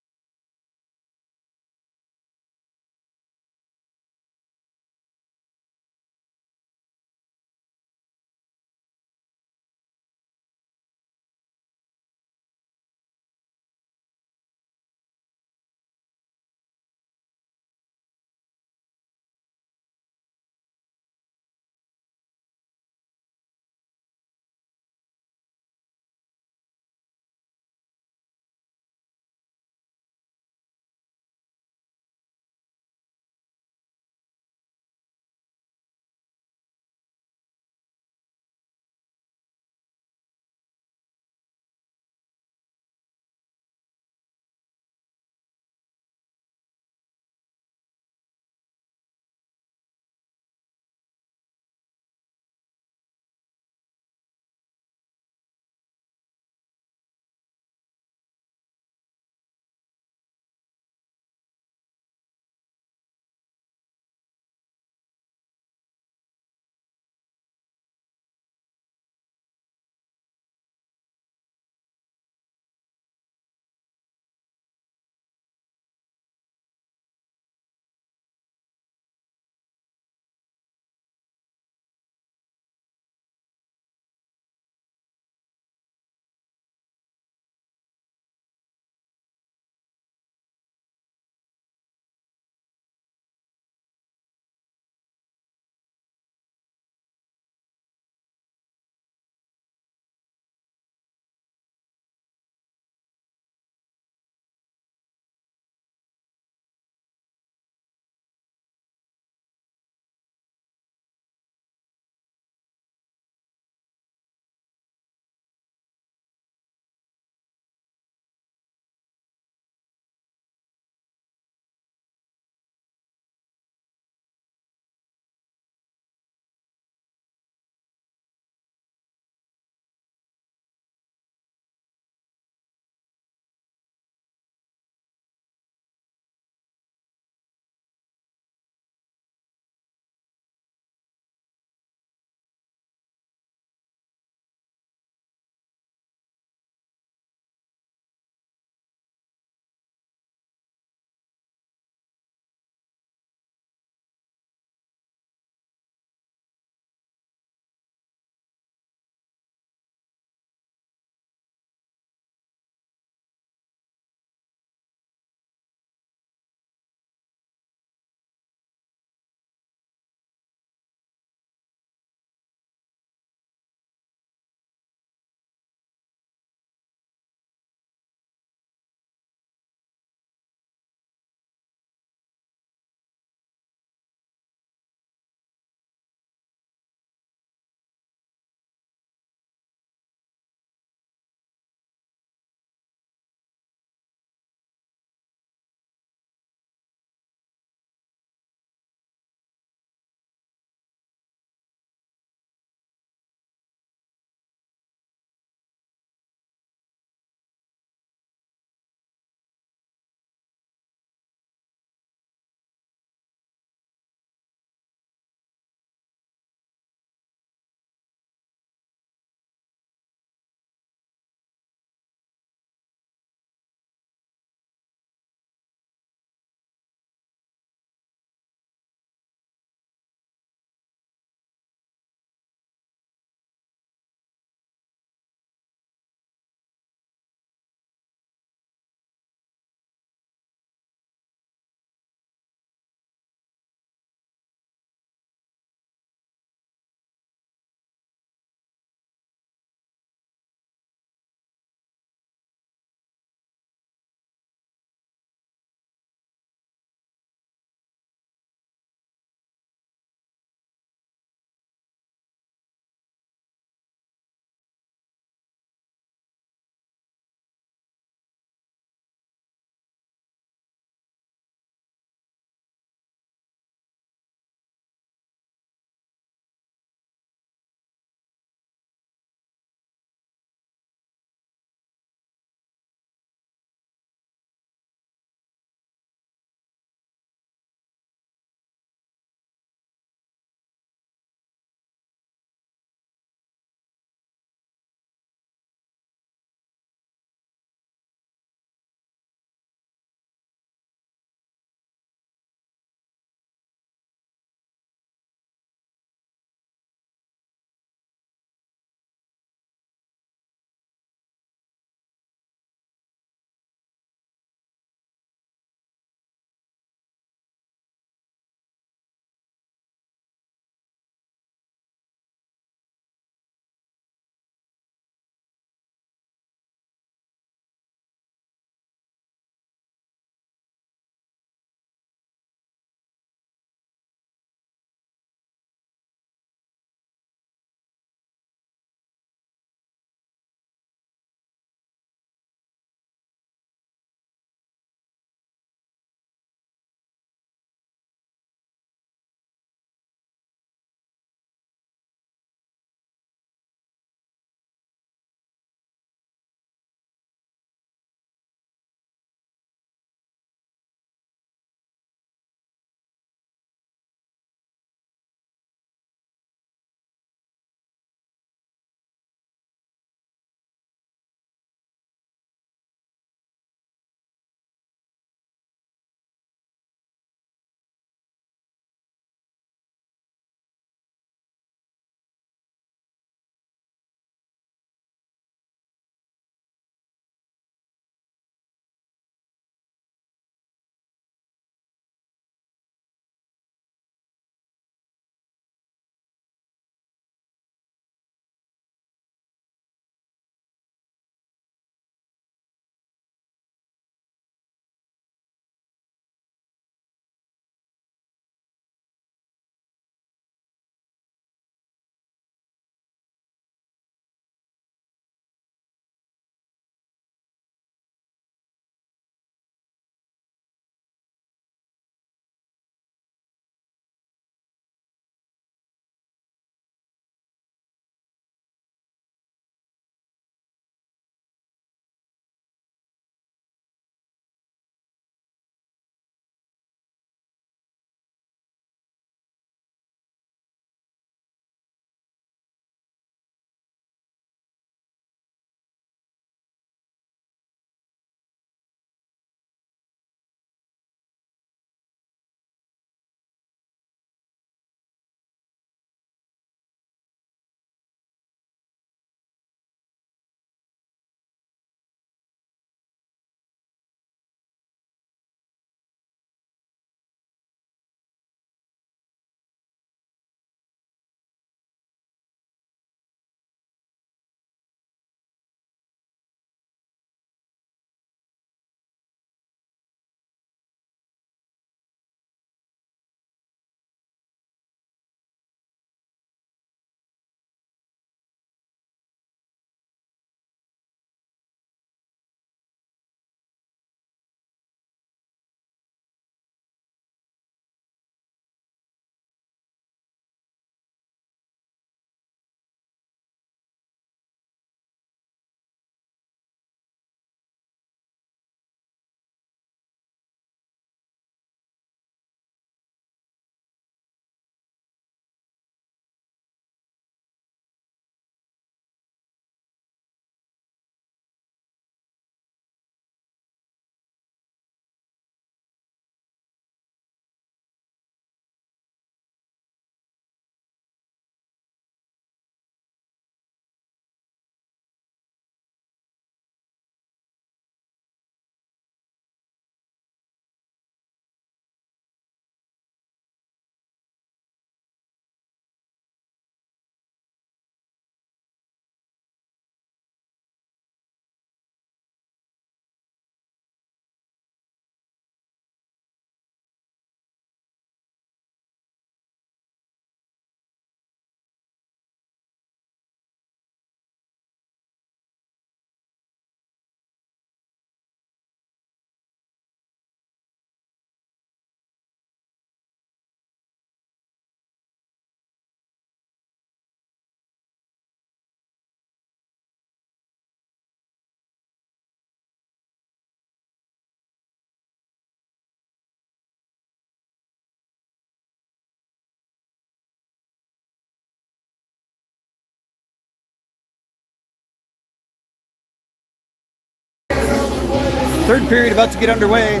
Third period about to get underway.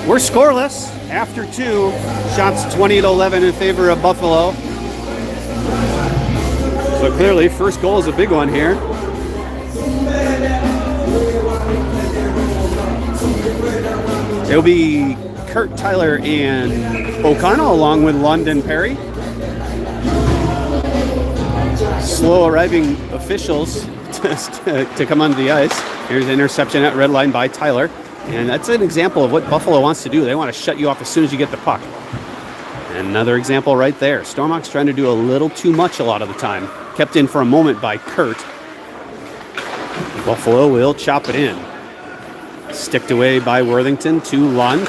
We're scoreless after 2. Shots 20-11 in favor of Buffalo. So clearly, first goal is a big one here. It'll be Kurt, Tyler, and O'Connell along with London Perry. Slow arriving officials to come onto the ice. Here's an interception at red line by Tyler. And that's an example of what Buffalo wants to do. They want to shut you off as soon as you get the puck. And another example right there. Stormhawks trying to do a little too much a lot of the time. Kept in for a moment by Kurt. Buffalo will chop it in. Sticked away by Worthington to Lund.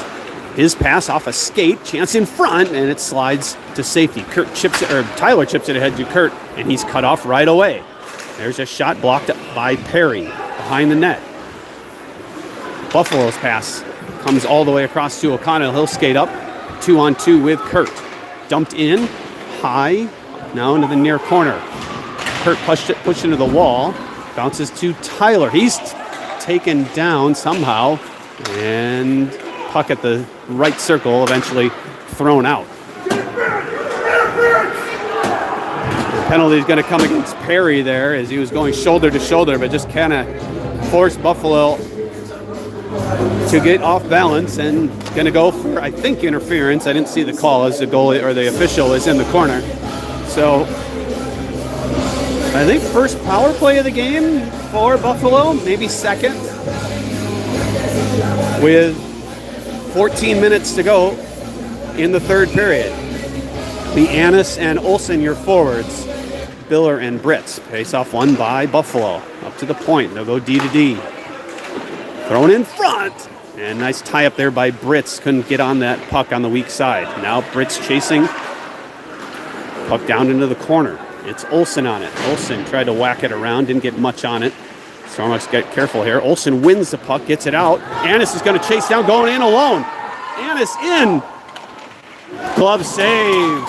His pass off a skate, chance in front, and it slides to safety. Tyler chips it ahead to Kurt, and he's cut off right away. There's a shot blocked by Perry behind the net. Buffalo's pass comes all the way across to O'Connell. He'll skate up 2-on-2 with Kurt. Dumped in high, now into the near corner. Kurt pushed into the wall, bounces to Tyler. He's taken down somehow, and puck at the right circle, eventually thrown out. The penalty is going to come against Perry there as he was going shoulder to shoulder, but just kind of forced Buffalo to get off balance and going to go for, I think, interference. I didn't see the call as the goalie or the official is in the corner. So I think first power play of the game for Buffalo, maybe second, with 14 minutes to go in the third period. The Annis and Olsen, your forwards. Biller and Brits. Face off one by Buffalo. Up to the point. They'll go D to D. Thrown in front. And nice tie up there by Brits. Couldn't get on that puck on the weak side. Now Brits chasing. Puck down into the corner. It's Olsen on it. Olsen tried to whack it around. Didn't get much on it. Stormhawks get careful here. Olsen wins the puck. Gets it out. Annis is going to chase down. Going in alone. Annis in. Glove save.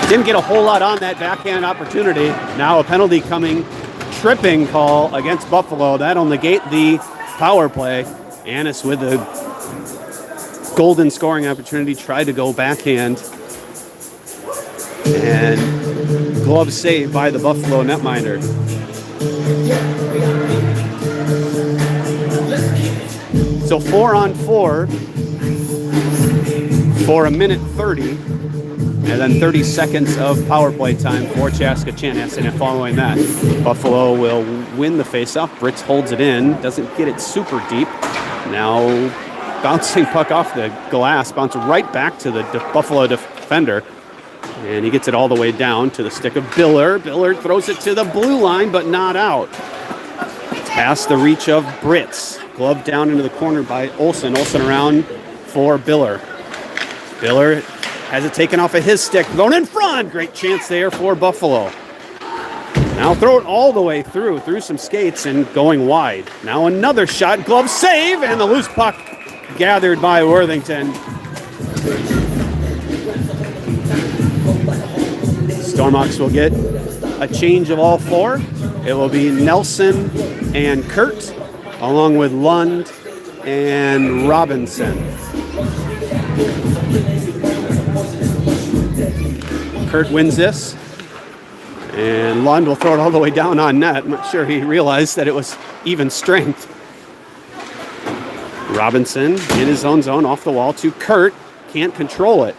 Didn't get a whole lot on that backhand opportunity. Now a penalty coming. Tripping call against Buffalo. That'll negate the power play. Annis with the golden scoring opportunity. Tried to go backhand. And glove save by the Buffalo netminder. So 4-on-4 for a minute 30. And then 30 seconds of power play time for Chaska Chanhassen. And following that, Buffalo will win the faceoff. Brits holds it in, doesn't get it super deep. Now bouncing puck off the glass, bounce right back to the Buffalo defender. And he gets it all the way down to the stick of Biller. Biller throws it to the blue line, but not out. It's past the reach of Brits. Glove down into the corner by Olsen. Olsen around for Biller. Biller has it taken off of his stick. Going in front. Great chance there for Buffalo. Now throw it all the way through some skates and going wide. Now another shot. Glove save. And the loose puck gathered by Worthington. Stormhawks will get a change of all 4. It will be Nelson and Kurt, along with Lund and Robinson. Kurt wins this, and Lund will throw it all the way down on net. I'm not sure he realized that it was even strength. Robinson in his own zone, off the wall to Kurt. Can't control it.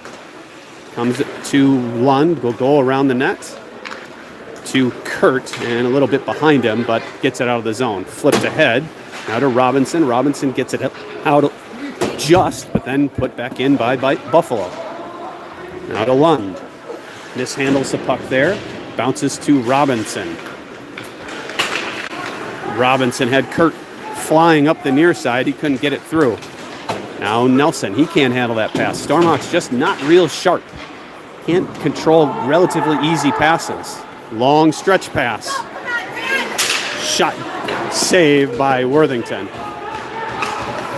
Comes to Lund, will go around the net to Kurt, and a little bit behind him, but gets it out of the zone. Flipped ahead, now to Robinson. Robinson gets it out just, but then put back in by Buffalo. Now to Lund. Mishandles the puck there, bounces to Robinson. Robinson had Kurt flying up the near side. He couldn't get it through. Now Nelson, he can't handle that pass. Stormhawks just not real sharp. Can't control relatively easy passes. Long stretch pass. Shot saved by Worthington.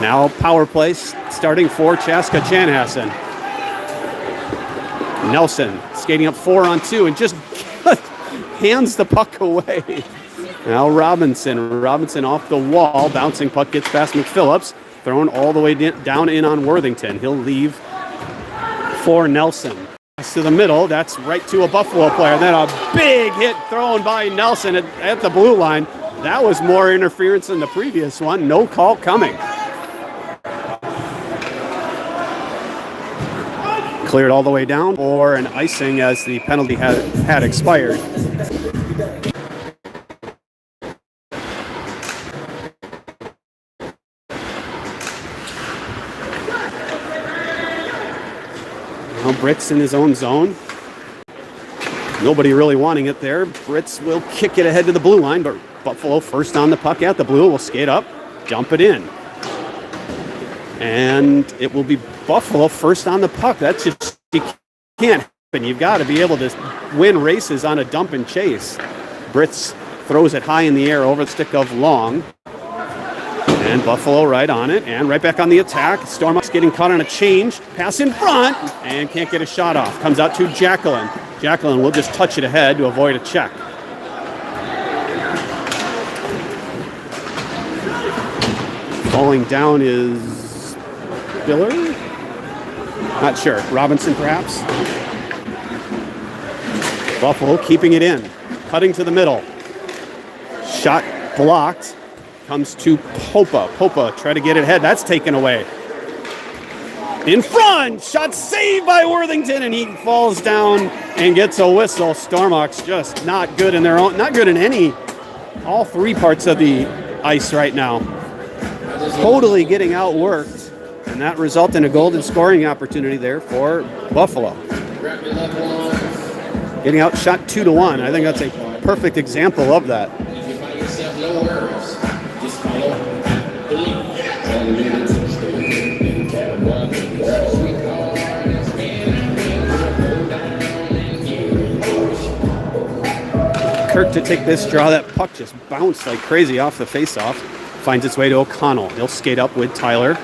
Now power play starting for Chaska Chanhassen. Nelson skating up 4-on-2 and just hands the puck away. Now Robinson off the wall. Bouncing puck gets past McPhillips. Thrown all the way down in on Worthington. He'll leave for Nelson. Pass to the middle. That's right to a Buffalo player. Then a big hit thrown by Nelson at the blue line. That was more interference than the previous one. No call coming. Cleared all the way down for an icing as the penalty had expired. Now Britt's in his own zone. Nobody really wanting it there. Brits will kick it ahead to the blue line, but Buffalo first on the puck at the blue will skate up, dump it in. And it will be Buffalo first on the puck. That's just, you can't happen. You've got to be able to win races on a dump and chase. Brits throws it high in the air over the stick of Long. And Buffalo right on it and right back on the attack. Stormox getting caught on a change. Pass in front and can't get a shot off. Comes out to Jacqueline. Jacqueline will just touch it ahead to avoid a check. Falling down is Biller? Not sure. Robinson perhaps? Buffalo keeping it in. Cutting to the middle. Shot blocked. Comes to Popa. Popa try to get it ahead. That's taken away. In front. Shot saved by Worthington, and he falls down and gets a whistle. Stormox just not good in their own, not good in all three parts of the ice right now. Totally getting outworked, and that resulted in a golden scoring opportunity there for Buffalo. Getting outshot 2-1. I think that's a perfect example of that. Kirk to take this draw. That puck just bounced like crazy off the faceoff. Finds its way to O'Connell. He'll skate up with Tyler.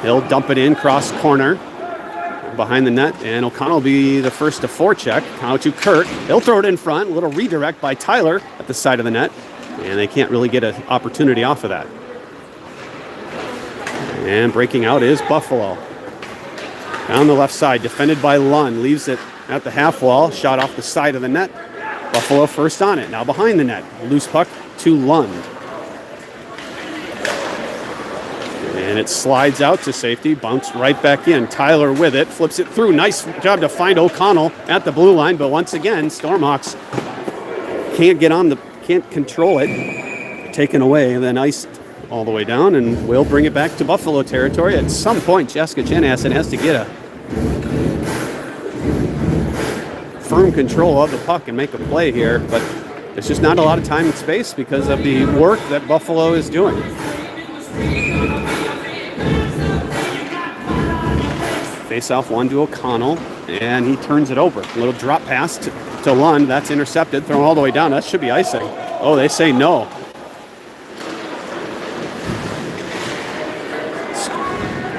He'll dump it in, cross corner, behind the net, and O'Connell will be the first to forecheck. Now to Kirk. He'll throw it in front. A little redirect by Tyler at the side of the net, and they can't really get an opportunity off of that. And breaking out is Buffalo. Down the left side, defended by Lund. Leaves it at the half wall. Shot off the side of the net. Buffalo first on it. Now behind the net. Loose puck to Lund. And it slides out to safety. Bounced right back in. Tyler with it. Flips it through. Nice job to find O'Connell at the blue line. But once again, Stormhawks can't control it. Taken away and then iced all the way down, and we'll bring it back to Buffalo territory. At some point, Jessica Chanhassen has to get a firm control of the puck and make a play here, but there's just not a lot of time and space because of the work that Buffalo is doing. Face-off one to O'Connell, and he turns it over. A little drop pass to Lund. That's intercepted, thrown all the way down. That should be icing. Oh, they say no.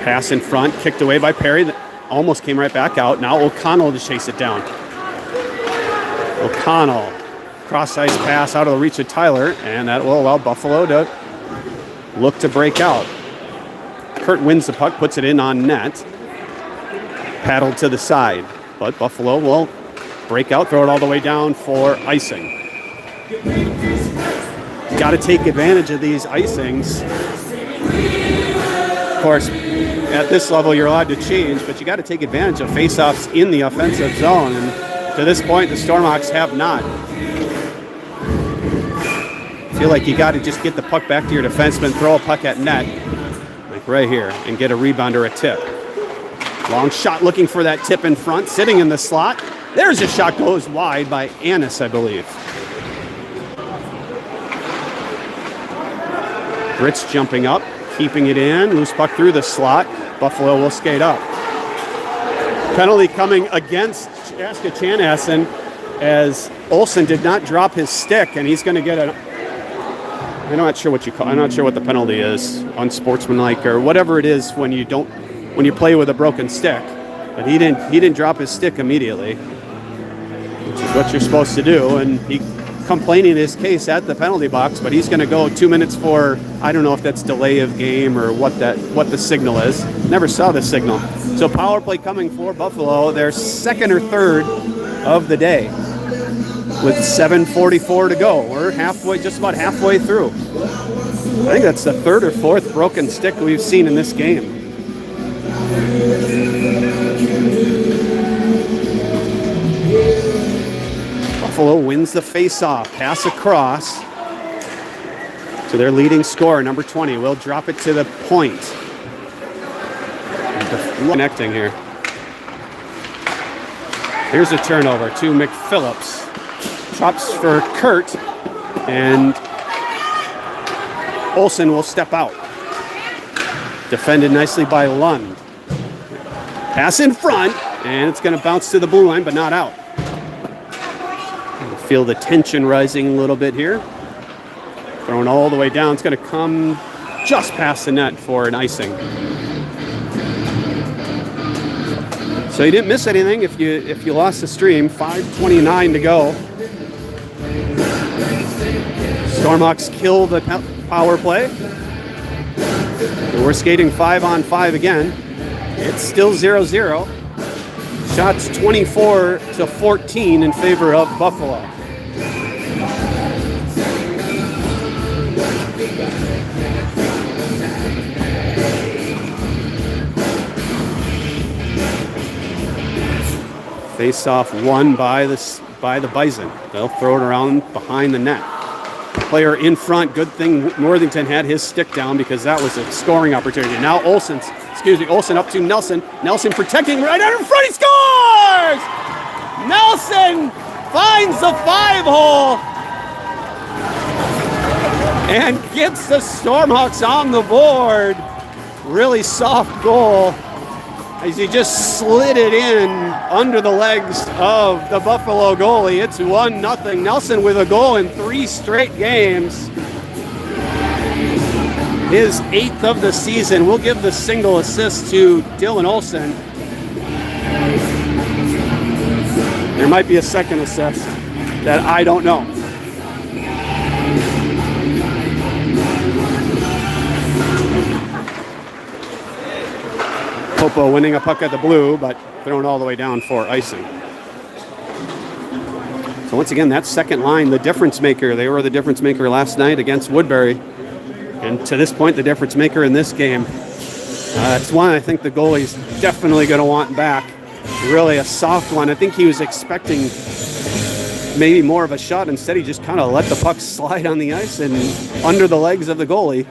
Pass in front, kicked away by Perry. That almost came right back out. Now O'Connell to chase it down. O'Connell, cross-ice pass out of the reach of Tyler, and that will allow Buffalo to look to break out. Kurt wins the puck, puts it in on net. Paddled to the side, but Buffalo will break out, throw it all the way down for icing. Got to take advantage of these icings. Of course, at this level, you're allowed to change, but you got to take advantage of face-offs in the offensive zone. And to this point, the Stormhawks have not. I feel like you got to just get the puck back to your defenseman, throw a puck at net, like right here, and get a rebound or a tip. Long shot looking for that tip in front, sitting in the slot. There's a shot, goes wide by Annis, I believe. Brits jumping up, keeping it in. Loose puck through the slot. Buffalo will skate up. Penalty coming against Jessica Chanhassen as Olsen did not drop his stick, and he's going to get a. I'm not sure what the penalty is, unsportsmanlike or whatever it is when you play with a broken stick. But he didn't drop his stick immediately, which is what you're supposed to do, and he complaining his case at the penalty box, but he's going to go 2 minutes for, I don't know if that's delay of game or what the signal is. Never saw the signal. So power play coming for Buffalo, their second or third of the day, with 7:44 to go. We're just about halfway through. I think that's the third or fourth broken stick we've seen in this game. Buffalo wins the face-off. Pass across to their leading scorer, number 20. Will drop it to the point. Connecting here. Here's a turnover to McPhillips. Drops for Kurt, and Olsen will step out. Defended nicely by Lund. Pass in front, and it's going to bounce to the blue line, but not out. Feel the tension rising a little bit here. Thrown all the way down. It's going to come just past the net for an icing. So you didn't miss anything if you lost the stream. 5:29 to go. Stormhawks kill the power play. We're skating 5-on-5 again. It's still 0-0. Shots 24-14 in favor of Buffalo. Face-off won by the Bison. They'll throw it around behind the net. Player in front. Good thing Northington had his stick down because that was a scoring opportunity. Now Olsen up to Nelson. Nelson protecting right out in front. He scores! Nelson finds the 5-hole and gets the Stormhawks on the board. Really soft goal as he just slid it in under the legs of the Buffalo goalie. It's 1-0. Nelson with a goal in 3 straight games. His 8th of the season. We'll give the single assist to Dylan Olsen. There might be a second assist that I don't know. Popo winning a puck at the blue, but thrown all the way down for icing. So once again, that second line, the difference maker. They were the difference maker last night against Woodbury. And to this point, the difference maker in this game. It's one I think the goalie's definitely going to want back. Really a soft one. I think he was expecting maybe more of a shot. Instead, he just kind of let the puck slide on the ice and under the legs of the goalie.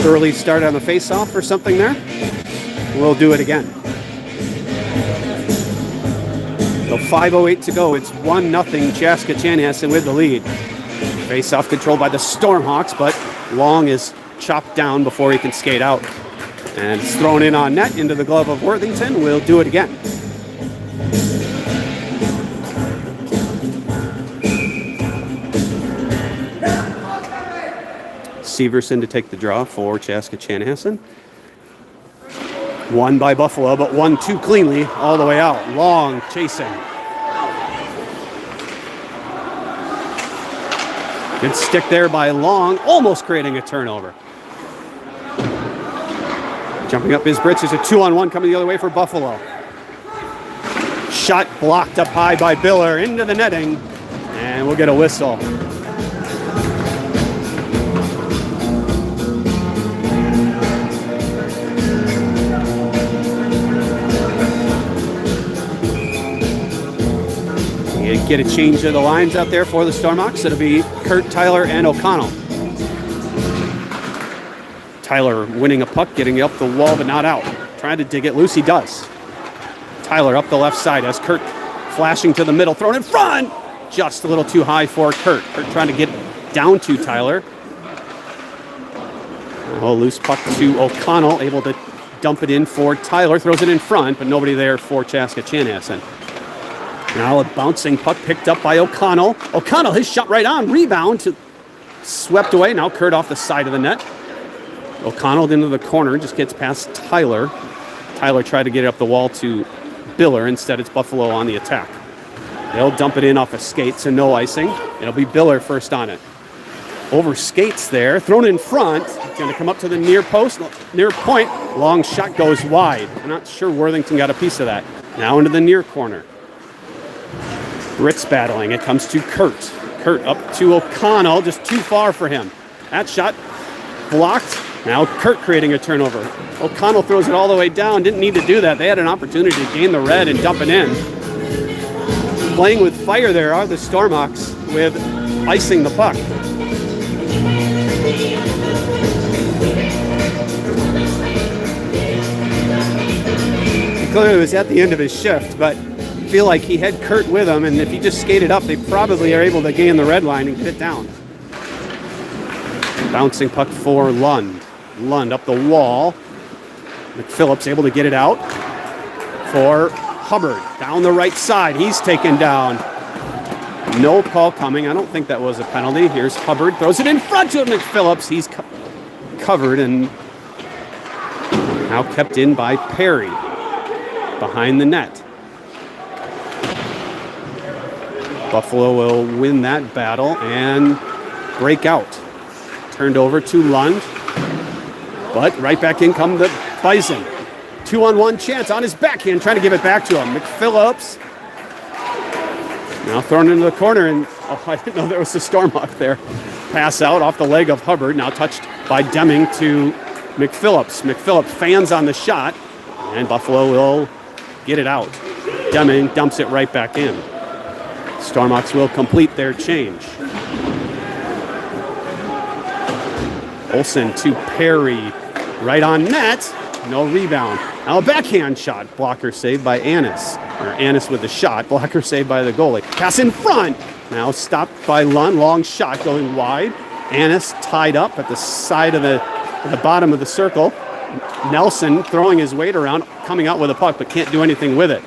Early start on the face-off or something there. We'll do it again. So 5:08 to go. It's 1-0 Chaska Chanhassen with the lead. Face-off controlled by the Stormhawks, but Long is chopped down before he can skate out. And it's thrown in on net into the glove of Worthington. We'll do it again. Severson to take the draw for Chaska Chanhassen. Won by Buffalo, but won too cleanly all the way out. Long chasing. Good stick there by Long, almost creating a turnover. Jumping up his britches, a 2-on-1 coming the other way for Buffalo. Shot blocked up high by Biller into the netting, and we'll get a whistle. Get a change of the lines out there for the Stormhawks. It'll be Kurt, Tyler, and O'Connell. Tyler winning a puck, getting up the wall, but not out. Trying to dig it loose, he does. Tyler up the left side as Kurt flashing to the middle, thrown in front. Just a little too high for Kurt. Kurt trying to get down to Tyler. Oh, loose puck to O'Connell, able to dump it in for Tyler. Throws it in front, but nobody there for Chaska Chanhassen. Now a bouncing puck picked up by O'Connell. O'Connell, his shot right on. Rebound to swept away. Now Kurt off the side of the net. O'Connell into the corner, just gets past Tyler. Tyler tried to get it up the wall to Biller. Instead, it's Buffalo on the attack. They'll dump it in off of skates and no icing. It'll be Biller first on it. Over skates there, thrown in front. Going to come up to the near post, near point. Long shot goes wide. I'm not sure Worthington got a piece of that. Now into the near corner. Ritz battling. It comes to Kurt. Kurt up to O'Connell, just too far for him. That shot blocked. Now Kurt creating a turnover. O'Connell throws it all the way down. Didn't need to do that. They had an opportunity to gain the red and dump it in. Playing with fire there are the Stormhawks with icing the puck. He clearly was at the end of his shift, but I feel like he had Kurt with him, and if he just skated up, they probably are able to gain the red line and get it down. Bouncing puck for Lund. Lund up the wall. McPhillips able to get it out for Hubbard. Down the right side. He's taken down. No call coming. I don't think that was a penalty. Here's Hubbard. Throws it in front to McPhillips. He's covered and now kept in by Perry. Behind the net. Buffalo will win that battle and break out. Turned over to Lund. But right back in come the Bison. 2-on-1 chance on his backhand, trying to give it back to him. McPhillips. Now thrown into the corner, and I didn't know there was a Stormhawk there. Pass out off the leg of Hubbard. Now touched by Deming to McPhillips. McPhillips fans on the shot, and Buffalo will get it out. Deming dumps it right back in. Stormhawks will complete their change. Olsen to Perry. Right on net. No rebound. Now a backhand shot. Blocker saved by Annis. Or Annis with the shot. Blocker saved by the goalie. Pass in front. Now stopped by Lund. Long shot going wide. Annis tied up at the side of the bottom of the circle. Nelson throwing his weight around, coming out with a puck, but can't do anything with it.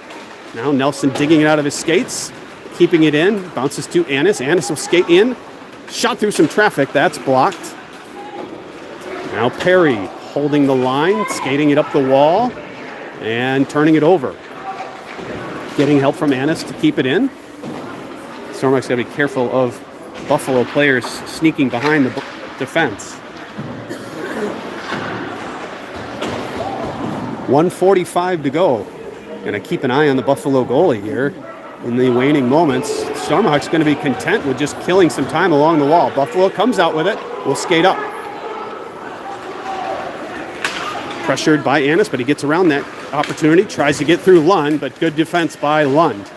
Now Nelson digging it out of his skates. Keeping it in. Bounces to Annis. Annis will skate in. Shot through some traffic. That's blocked. Now Perry holding the line, skating it up the wall, and turning it over. Getting help from Annis to keep it in. Stormhawks got to be careful of Buffalo players sneaking behind the defense. 1:45 to go. Going to keep an eye on the Buffalo goalie here in the waning moments. Stormhawks going to be content with just killing some time along the wall. Buffalo comes out with it. Will skate up. Pressured by Annis, but he gets around that opportunity. Tries to get through Lund, but good defense by Lund.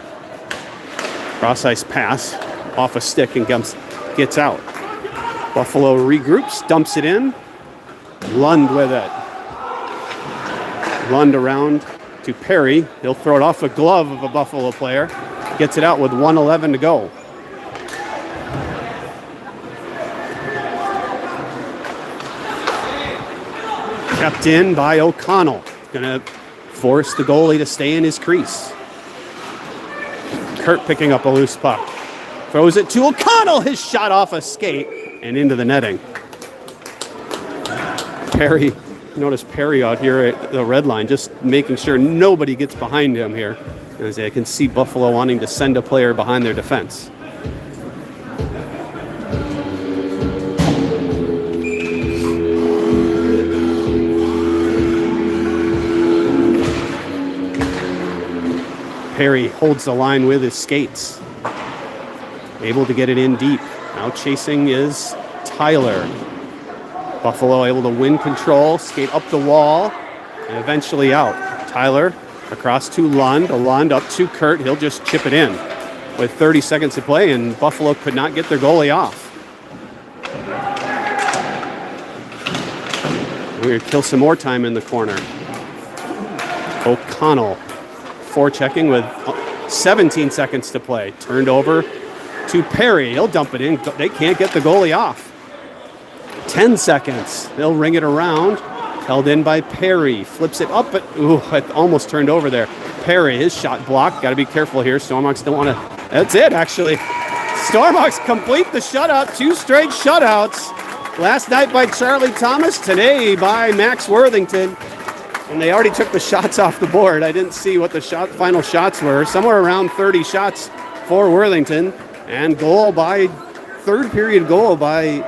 Cross-ice pass off a stick and gets out. Buffalo regroups, dumps it in. Lund with it. Lund around to Perry. He'll throw it off the glove of a Buffalo player. Gets it out with 1:11 to go. Kept in by O'Connell. Going to force the goalie to stay in his crease. Kurt picking up a loose puck. Throws it to O'Connell. His shot off a skate and into the netting. Perry, notice Perry out here at the red line, just making sure nobody gets behind him here. As I can see Buffalo wanting to send a player behind their defense. Perry holds the line with his skates. Able to get it in deep. Now chasing is Tyler. Buffalo able to win control, skate up the wall, and eventually out. Tyler across to Lund. Lund up to Kurt. He'll just chip it in with 30 seconds to play, and Buffalo could not get their goalie off. We're going to kill some more time in the corner. O'Connell forechecking with 17 seconds to play. Turned over to Perry. He'll dump it in. They can't get the goalie off. 10 seconds. They'll ring it around. Held in by Perry. Flips it up, but it almost turned over there. Perry, his shot blocked. Got to be careful here. Stormhawks don't want to. That's it, actually. Stormhawks complete the shutout. 2 straight shutouts. Last night by Charlie Thomas, today by Max Worthington. And they already took the shots off the board. I didn't see what the final shots were. Somewhere around 30 shots for Worthington. And third period goal by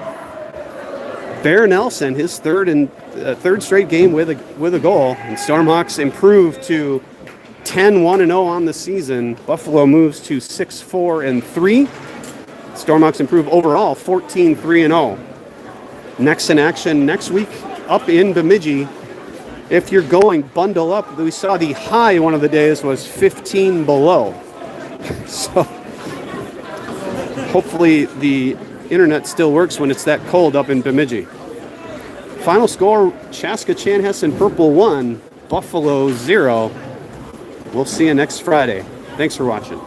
Bear Nelson, his third straight game with a goal. And Stormhawks improved to 10-1-0 on the season. Buffalo moves to 6-4-3. Stormhawks improve overall 14-3-0. Next in action next week up in Bemidji. If you're going, bundle up. We saw the high one of the days was 15 below. So hopefully the internet still works when it's that cold up in Bemidji. Final score, Chaska Chanhassen Purple 1, Buffalo 0. We'll see you next Friday. Thanks for watching.